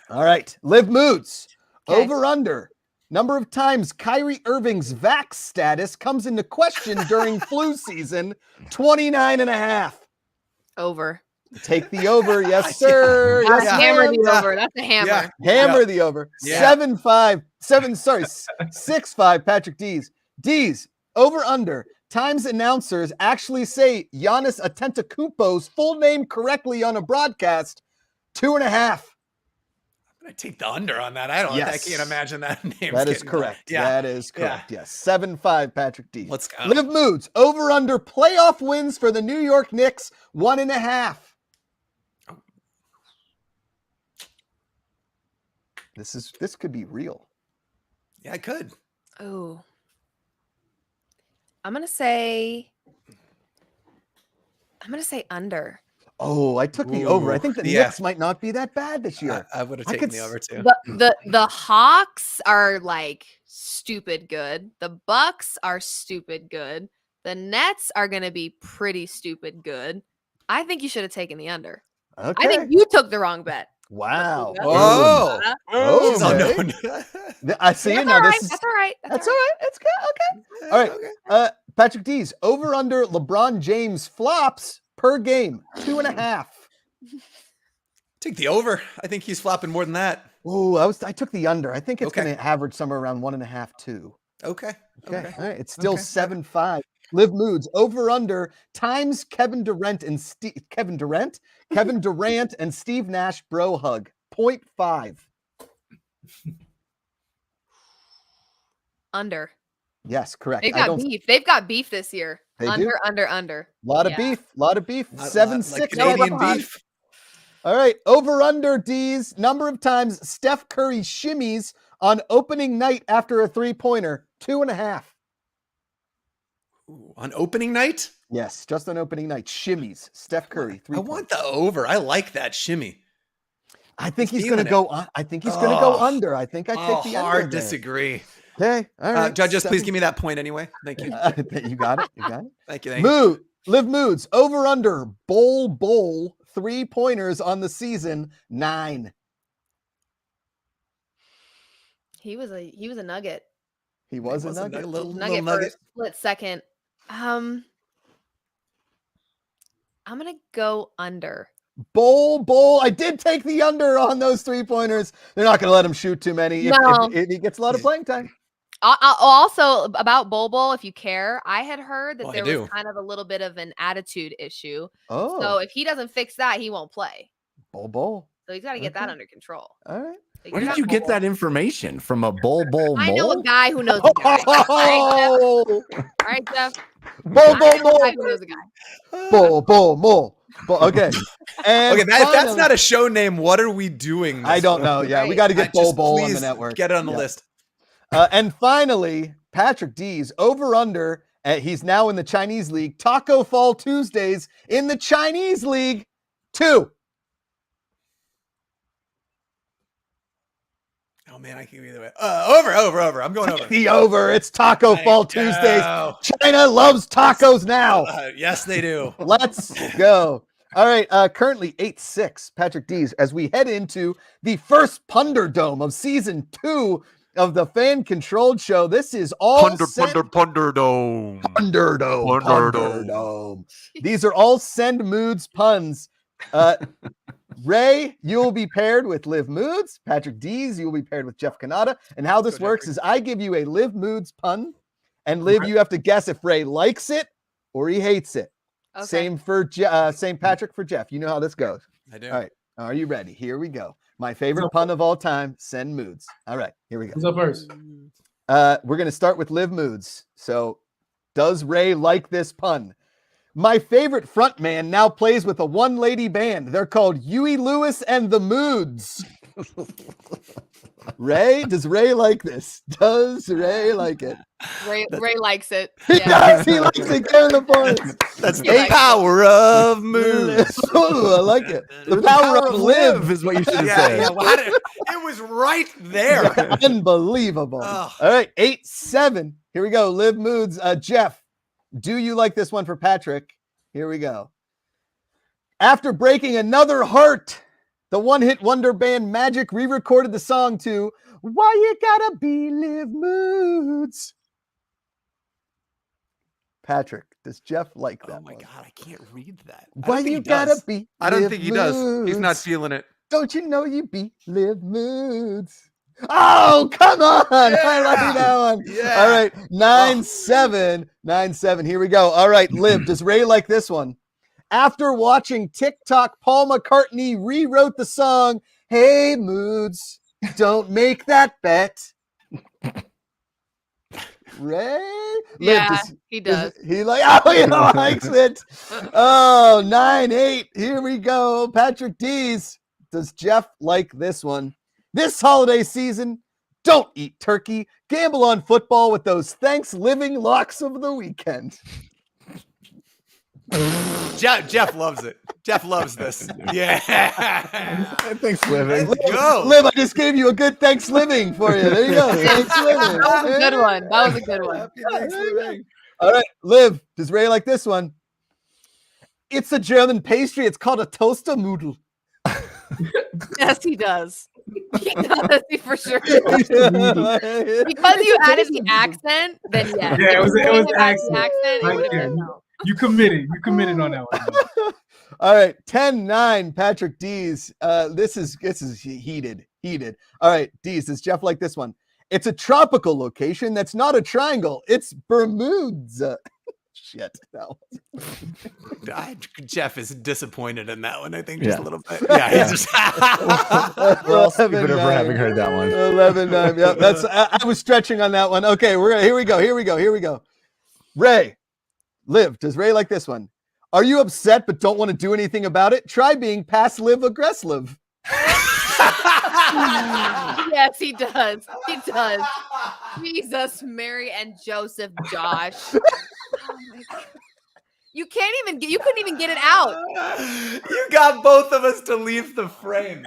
All right. Liv Moods. Okay. Over under. Number of times Kyrie Irving's vax status comes into question during flu season, 29.5. Over. Take the over. Yes, sir. That's Yes, hammer ma'am. the over. That's a hammer. Yeah. Hammer the over. Yeah. 6-5 Patrick D's. D's over under times announcers actually say Giannis Antetokounmpo's full name correctly on a broadcast, 2.5. I take the under on that. I Yes. can't imagine that name. That is correct. Yeah. That is correct. Yes. 7-5 Patrick D. Let's go. Liv Moods over under playoff wins for the New York Knicks, 1.5. This could be real. Yeah, I could. Oh. I'm gonna say under. Oh, I took the over. I think the yeah. Knicks might not be that bad this year. I would have I taken could the s- over too. The Hawks are like stupid good. The Bucks are stupid good. The Nets are gonna be pretty stupid good. I think you should have taken the under. Okay. I think you took the wrong bet. Wow. Oh. Oh, Oh, okay. no. I see. That's Now all right. this is That's all right. that's all right. It's good. Okay. All right. Okay. Patrick D's over under LeBron James flops per game, 2.5. Take the over. I think he's flopping more than that. Oh, I took the under. I think it's Okay. going to average somewhere around 1.5, 2. Okay. Okay. All right. It's still Okay. 7-5. Liv Moods over under times Kevin Durant and Steve Nash bro hug, 0.5. Under. Yes, correct. They've I got don't. beef. They've got beef this year. They do? Under. Lot of Yeah. beef. Lot of beef. Like 7-6. Canadian beef. All right. Over under D's number of times Steph Curry shimmies on opening night after a 3-pointer, 2.5. Ooh, on opening night? Yes, just on opening night. Shimmies. Steph Curry. 3 I want the over. I like that shimmy. I think he's feeling going to it. go. I think he's going to go Oh. under. I think I picked the under. Hard there. disagree. Okay. All right. Judges, please give me that point anyway. Thank you. You got it. You got it. Thank you. Thank you. Mood. Liv Moods. Over under. Bowl. 3-pointers on the season. 9. He was a nugget. He was a Wasn't nugget. a little Nugget for nugget. a split second. I'm gonna go under. Bowl. I did take the under on those 3-pointers. They're not going to let him shoot too many No. if he gets a lot of playing time. Also about Bowl, if you care, I had heard that Well, I there was do. kind of a little bit of an attitude issue. Oh, So if he doesn't fix that, he won't play. bowl. So he's got to get that Okay. under control. All right. So Where did got you get Bowl. that information from? A bowl I know a mole? guy who knows a guy. All right, Jeff. Bowl. I know a guy who knows a guy. Bowl. Okay. And Okay, if that's finally- not a show name, what are we doing? I don't know. Yeah, we Right. got to get Just Bowl on the please network. Get it on the Yeah. list. And finally, Patrick D's over under. He's now in the Chinese League. Taco Fall Tuesdays in the Chinese League. 2. Oh man, I can't go either way. Over. I'm going over. The over. It's Taco Thank Fall you. Tuesdays. China loves tacos now. Yes, they do. Let's go. All right. Currently 8-6, Patrick D's, as we head into the first Punderdome of season 2 of the fan controlled show. This is all Punderdome. Punderdome. These are all Send Moods puns. Ray, you will be paired with Liv Moods. Patrick D's, you will be paired with Jeff Kanata. And how this Go, works Jeffrey. is I give you a Liv Moods pun, and Liv, you have to guess if Ray likes it or he hates it. Okay. Same for same Patrick for Jeff. You know how this goes. I do. All right. Are you ready? Here we go. My favorite pun of all time, Send Moods. All right, here we go. Who's up first? We're going to start with Liv Moods. So, does Ray like this pun? My favorite frontman now plays with a one-lady band. They're called Huey Lewis and the Moods. Ray, does Ray like this? Does Ray like it? Ray likes it. He Yeah. does. He likes it. Give him the points. That's He the likes power of moods. Ooh, I like it. The power of Liv. is what you should have Yeah, said. yeah. Well, how did- it was right there. Unbelievable. Ugh. All right, 8-7. Here we go. Liv Moods. Jeff, do you like this one for Patrick? Here we go. After breaking another heart, the one-hit wonder band Magic re-recorded the song to Why You Gotta Be Liv Moods. Patrick, does Jeff like that Oh my one? god, I can't read that. Why you gotta be I don't Liv think he does. He's not Moods? feeling it. Don't you know you be Liv Moods? Oh, come on. I like that one. Yeah. All right. 9-7. 9-7. Here we go. All right. Liv, does Ray like this one? After watching TikTok, Paul McCartney rewrote the song, Hey Moods, don't make that bet. Ray? Yeah, he does. He likes it. Oh, 9-8. Here we go. Patrick D's. Does Jeff like this one? This holiday season, don't eat turkey. Gamble on football with those Thanksgiving locks of the weekend. Jeff loves it. Jeff loves this. Yeah. Thanks, Living. Let's go. Liv, I just gave you a good Thanksgiving for you. There you go. Thanksgiving. That was a good one. That was a good one. Happy Thanksgiving. All right, Liv, does Ray like this one? It's a German pastry. It's called a Toastermudel. Yes, he does. He does, he for sure. Because you added the accent, then yes. Yeah, it was If you the didn't add accent. it Right would have there. been no. You committed. You committed on that one. All right, 10-9, Patrick D's. This is heated. All right, D's, does Jeff like this one? It's a tropical location that's not a triangle. It's Bermudes. Shit. No. Jeff is disappointed in that one. I think just Yeah. a little bit. Yeah, he's just. We're all stupider for 11-9. having heard that one. 11-9. Yep, that's. I was stretching on that one. Okay, here we go. Ray, Liv, does Ray like this one? Are you upset but don't want to do anything about it? Try being passive aggressive. Yes, he does. He does. Jesus, Mary, and Joseph, Josh. Oh my God. You couldn't even get it out. You got both of us to leave the frame.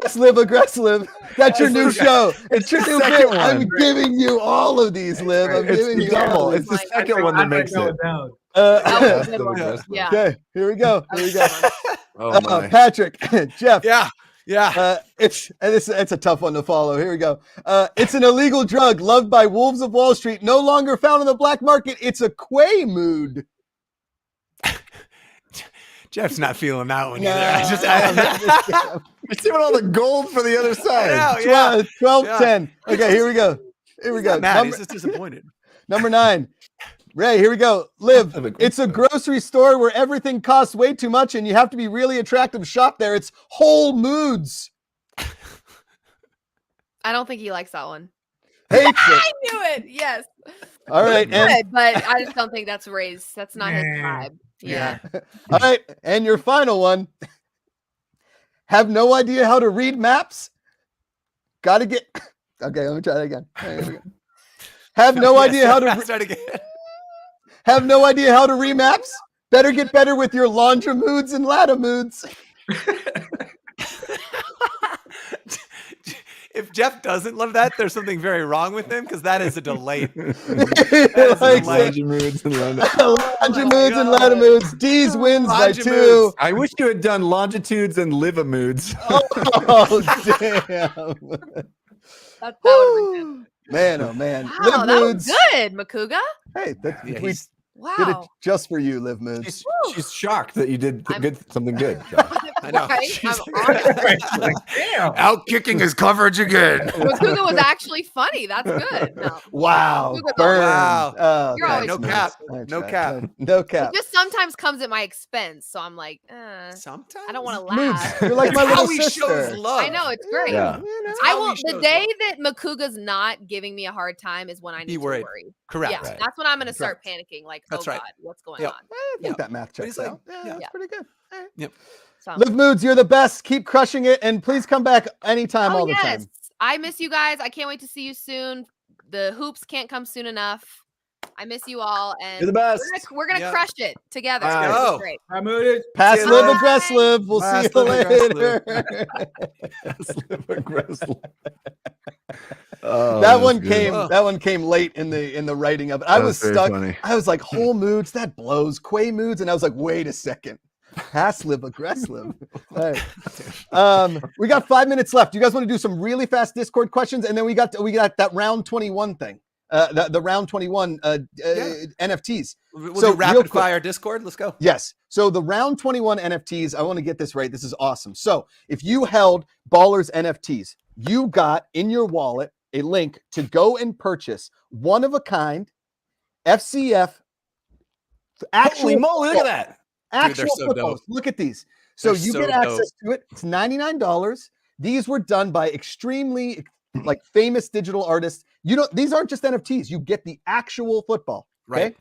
Pass Liv aggressive. That's your new show. It's your new second bit. I'm one. giving you all of these, Liv. I'm It's giving the you all double. of It's these. the second one that makes it. Down. That was a Pass good Liv one. aggressive. Yeah. Okay, here we go. Here we go. Oh my. Patrick, Jeff. Yeah. It's a tough one to follow. Here we go. It's an illegal drug loved by wolves of Wall Street, no longer found on the black market. It's a Quaalude. Jeff's not feeling that one No, either. You're seeing all the gold for the other side. I know, yeah. 12, Yeah. 10. Okay, here we go. Here we He's go. not mad. Number, He's just disappointed. number 9. Ray, here we go. Liv, it's a grocery store where everything costs way too much and you have to be really attractive to shop there. It's Whole Moods. I don't think he likes that one. Hates it. I knew it. Yes. All right. And, Good, but I just don't think that's Ray's. That's not his vibe. Yeah. all right. And your final one. Have no idea how to read maps? Gotta get. Okay, let me try that again. Here we go. Have no idea how to. Start again. Have no idea how to read maps? Better get better with your laundry moods and ladder moods. If Jeff doesn't love that, there's something very wrong with him because that is a delight. Likes Like- it. Moods and Laundry moods and ladder moods. D's wins by Laundry 2. moods. I wish you had done longitudes and liva moods. Oh, damn. That would have been Man, oh, man. good. Liv Wow, that was moods. good, Makuga. Hey, Yeah, we he's- did it Wow. just for you, Liv moods. She's shocked that you did I'm- something good. Josh. I know. Right? She's- I'm honored. Like, damn. Out kicking his coverage again. Makuga was actually funny. That's good. No. Wow. Makuga's Burn. Wow. Oh, You're thanks, always moods. cap. Thanks, No man. cap. No cap. It just sometimes comes at my expense, so I'm like, Sometimes I don't want to Moods, laugh. you're like my It's how little he sister. shows love. I know it's great. Yeah. It's I how will. he The shows day love. that Makuga's not giving me a hard time is when I need Be to worried. worry. Correct. Yeah, Right. that's when I'm going to start panicking. Like, That's oh right. God, what's going Yep. on? I think Yeah. that math But checks he's like, out. Yeah, yeah. that's pretty good. All right. So. Liv Moods, you're the best. Keep crushing it, and please come back anytime, all the time. I miss you guys. I can't wait to see you soon. The hoops can't come soon enough. I miss you all, and You're the best. we're gonna Yep. crush it together. All It's right. gonna be Go. great. I moved it. Pass See you Liv later. aggressive. We'll Pass see you Liv later. Liva aggressive. Oh, that one that's came. good. That one came late in the writing of it. I That was very stuck. funny. I was like, Whole Moods, that blows. Quay Moods, and I was like, wait a second. Pass Liv aggressive. All right. We got 5 minutes left. You guys want to do some really fast Discord questions, and then we got that round 21 thing. The round 21 NFTs. We'll So, do real rapid quick. fire Discord. Let's go. Yes. So the round 21 NFTs, I want to get this right. This is awesome. So if you held Ballers NFTs, you got in your wallet a link to go and purchase one of a kind FCF actual Holy moly, look at that. actual so footballs. dope. Look at these. So They're you so get dope. access to it. It's $99. These were done by extremely like famous digital artists. You know, these aren't just NFTs. You get the actual football. Okay? Right.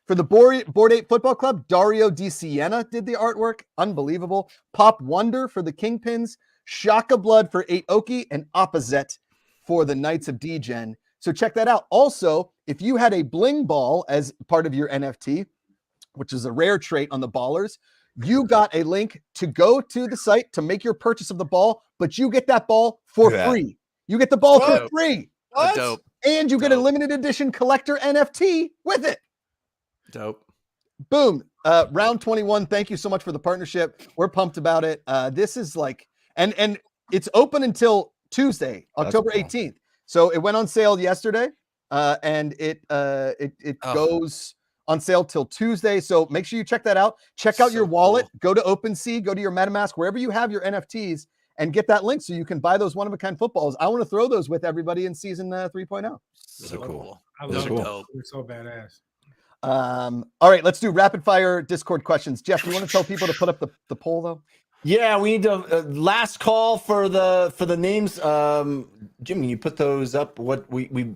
For the Board 8 Football Club, Dario Di Siena did the artwork. Unbelievable. Pop Wonder for the Kingpins, Shaka Blood for 8 Oki, and Opposite for the Knights of Degen. So check that out. Also, if you had a bling ball as part of your NFT, which is a rare trait on the Ballers, you got a link to go to the site to make your purchase of the ball, but you get that ball for Look at that. free. You get the ball for Dope. free. Dope. And you get a Dope. limited edition collector NFT with it. Dope. Boom. Round 21. Thank you so much for the partnership. We're pumped about it. This is like, and it's open until Tuesday, October cool. 18th. So it went on sale yesterday, and it goes on sale till Tuesday. So make sure you check that out. Check out So your wallet. cool. Go to OpenSea. Go to your MetaMask, wherever you have your NFTs, and get that link so you can buy those one-of-a-kind footballs. I want to throw those with everybody in season 3.0. So cool. cool. I Those love are it. cool. Dope. It's so badass. All right, let's do rapid fire Discord questions. Jeff, you want to tell people to put up the poll though? Yeah, we need to last call for the names. Jimmy, you put those up. What we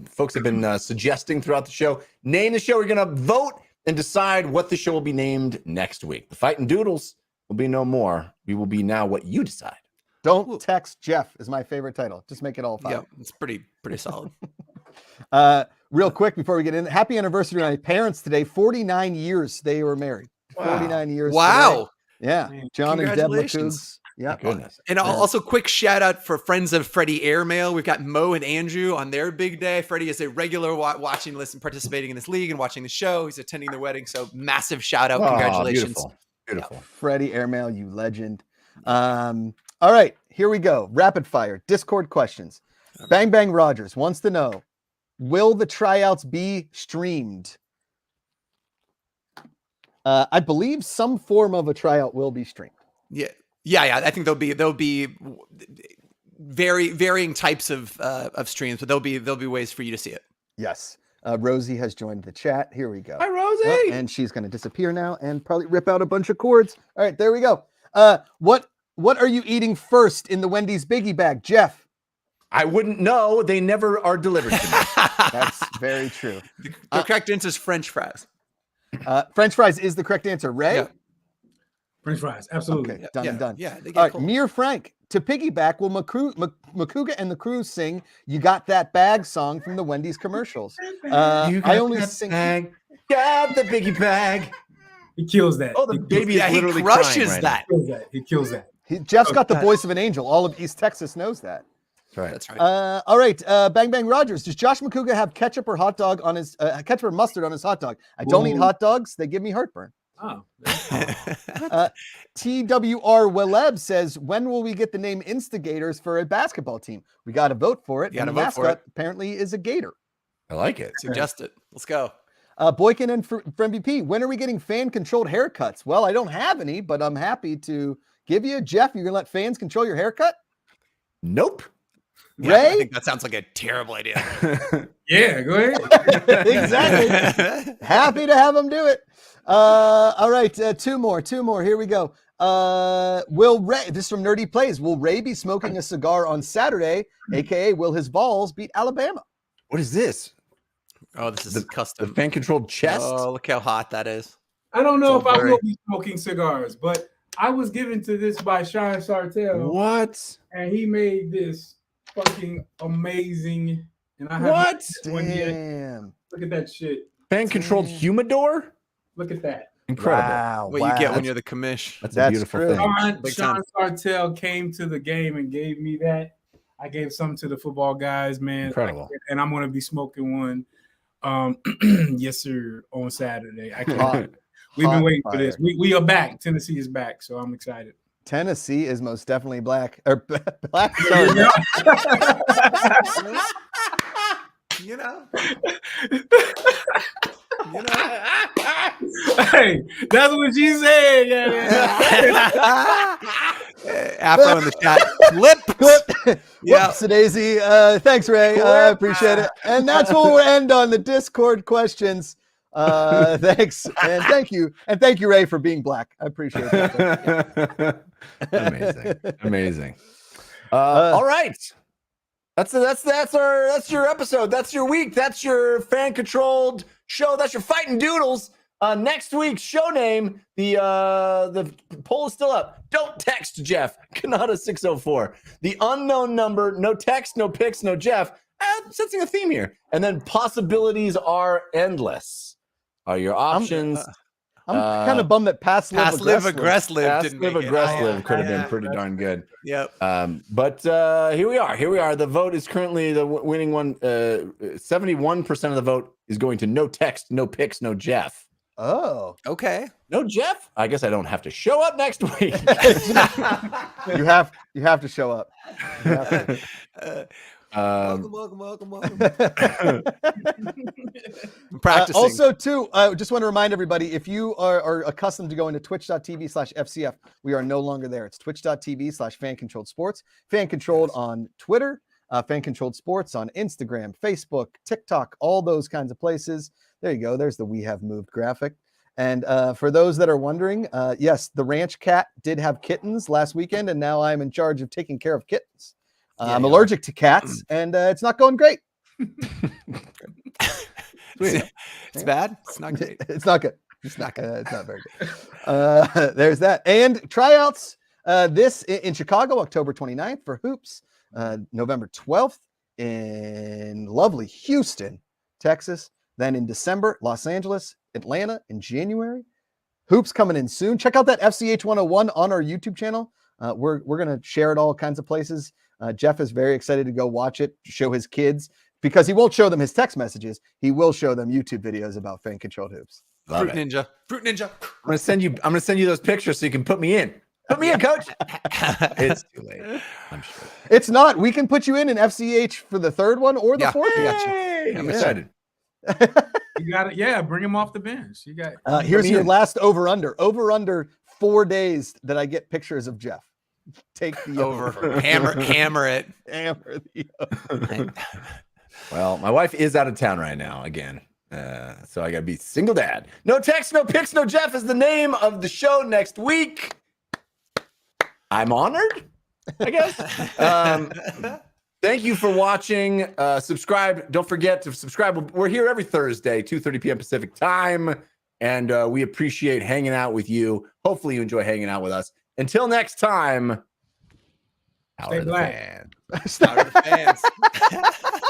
folks have been suggesting throughout the show. Name the show. We're gonna vote and decide what the show will be named next week. The Fighting Doodles will be no more. We will be now what you decide. Don't Ooh. text Jeff is my favorite title. Just make it all 5. Yeah, it's pretty solid. real quick before we get in, happy anniversary to my parents today. 49 years they were married. 49 years. Wow. Today. Yeah. Man, John and Deb congratulations. Lacougs. Yeah. Goodness. And also, quick shout out for friends of Freddie Airmail. We've got Mo and Andrew on their big day. Freddie is a regular watching, participating in this league and watching the show. He's attending their wedding. So massive shout out. Oh, Congratulations. Beautiful. Freddie Airmail, you legend. All right, here we go. Rapid fire Discord questions. Bang Bang Rogers wants to know, will the tryouts be streamed? I believe some form of a tryout will be streamed. Yeah. I think there'll be varying types of streams, but there'll be ways for you to see it. Yes. Rosie has joined the chat. Here we go. Hi, Rosie. Oh, and she's going to disappear now and probably rip out a bunch of cords. All right, there we go. What are you eating first in the Wendy's Biggie Bag, Jeff? I wouldn't know. They never are delivered to me. That's very true. The correct answer is French fries. French fries is the correct answer. Ray? Yeah. French fries, absolutely. Okay, done and done. Yeah, they get All right, cold. Mir Frank, to piggyback, will Makuga and the crew sing "You Got That Bag" song from the Wendy's commercials? I only sing. Bag. Got the biggie bag. He kills that. Oh, the baby is Yeah, he literally crushes crying right that. He kills that. He kills that. Jeff's got the voice of an angel. All of East Texas knows that. now. Right. That's right. All right, Bang Bang Rogers. Does Josh Makuga have ketchup or hot dog on his ketchup or mustard on his hot dog? I don't eat hot dogs. They give me heartburn. Oh, TWR Weleb says, when will we get the name Instigators for a basketball team? We got to vote for it. You gotta and the vote for mascot it. apparently is a gator. I like it. Suggest it. Let's go. Boykin and for MVP, when are we getting fan-controlled haircuts? Well, I don't have any, but I'm happy to give you. Jeff, you're going to let fans control your haircut? Nope. Yeah, I Ray? think that sounds like a terrible idea. yeah, go ahead. Exactly. Happy to have them do it. All right, two more. Here we go. Will Ray, this is from Nerdy Plays, will Ray be smoking a cigar on Saturday, aka will his balls beat Alabama? What is this? Oh, this is The custom. fan-controlled chest? Oh, look how hot that is. I don't know So if I blurry. will be smoking cigars, but I was given to this by Sean Sartell, What? and he made this fucking amazing. And I have What? one yet. Damn. Look at that shit. Fan-controlled humidor? Look at that. Incredible. Wow. What you get when you're the commish. That's a That's beautiful true. thing. Big Sean time. Sartell came to the game and gave me that. I gave some to the football guys, man. Incredible. And I'm gonna be smoking one. Yes, sir, on Saturday. I can't. Hot. We've been Hot waiting for this. fire. We are back. Tennessee is back, so I'm excited. Tennessee is most definitely black. Or black. Sorry. You know? Hey, that's what she said. Yeah. Afro in the chat. Lip. Yeah. Whoops, Daisy. Thanks, Ray. I appreciate it. And that's where we'll end on the Discord questions. Thanks. And thank you. And thank you, Ray, for being black. I appreciate that. Amazing. All right. That's your episode. That's your week. That's your fan-controlled show. That's your Fighting Doodles. Next week's show name, the poll is still up. Don't text Jeff. Kanata 604. The unknown number, no text, no pics, no Jeff. Sensing a theme here. And then possibilities are endless. Are your options. I'm kind of bummed that Pass Live Aggress Live Pass didn't Live make it. Aggress Oh, Live could have yeah. been pretty darn good. Yep. But here we are. The vote is currently the winning one. 71% of the vote is going to no text, no pics, no Jeff. Oh, Okay. No Jeff? I guess I don't have to show up next week. you have to show up. You have to. Welcome. I'm practicing. Also, too, I just want to remind everybody, if you are accustomed to going to twitch.tv/FCF, we are no longer there. It's twitch.tv/fan-controlled sports, fan-controlled on Twitter, fan-controlled sports on Instagram, Facebook, TikTok, all those kinds of places. There you go. There's the We Have Moved graphic. And for those that are wondering, yes, the ranch cat did have kittens last weekend, and now I'm in charge of taking care of kittens. I'm allergic to cats, and it's not going great. It's bad. It's not great. It's not good. It's not good. It's not very good. There's that. And tryouts this in Chicago, October 29th for hoops, November 12th in lovely Houston, Texas. Then in December, Los Angeles, Atlanta in January. Hoops coming in soon. Check out that FCH 101 on our YouTube channel. We're going to share it all kinds of places. Jeff is very excited to go watch it, show his kids, because he won't show them his text messages. He will show them YouTube videos about fan controlled hoops. Love Fruit it. Ninja. Fruit Ninja. I'm gonna send you those pictures so you can put me in. Put me in, coach. It's too late. I'm sure. It's not. We can put you in FCH for the third one or the Yeah, fourth we one. got you. Hey, I'm Yeah. excited. You got it. Yeah, bring him off the bench. You got. Here's me your in. last over-under 4 days that I get pictures of Jeff. Take the Over. Hammer it. Hammer the over. Well, my wife is out of town right now again. So I gotta be single dad. No text, no pics, no Jeff is the name of the show next week. I'm honored, I guess. Thank you for watching. Subscribe. Don't forget to subscribe. We're here every Thursday, 2:30 p.m. Pacific time. And we appreciate hanging out with you. Hopefully you enjoy hanging out with us. Until next time, Stay black. fan. Power to the fans.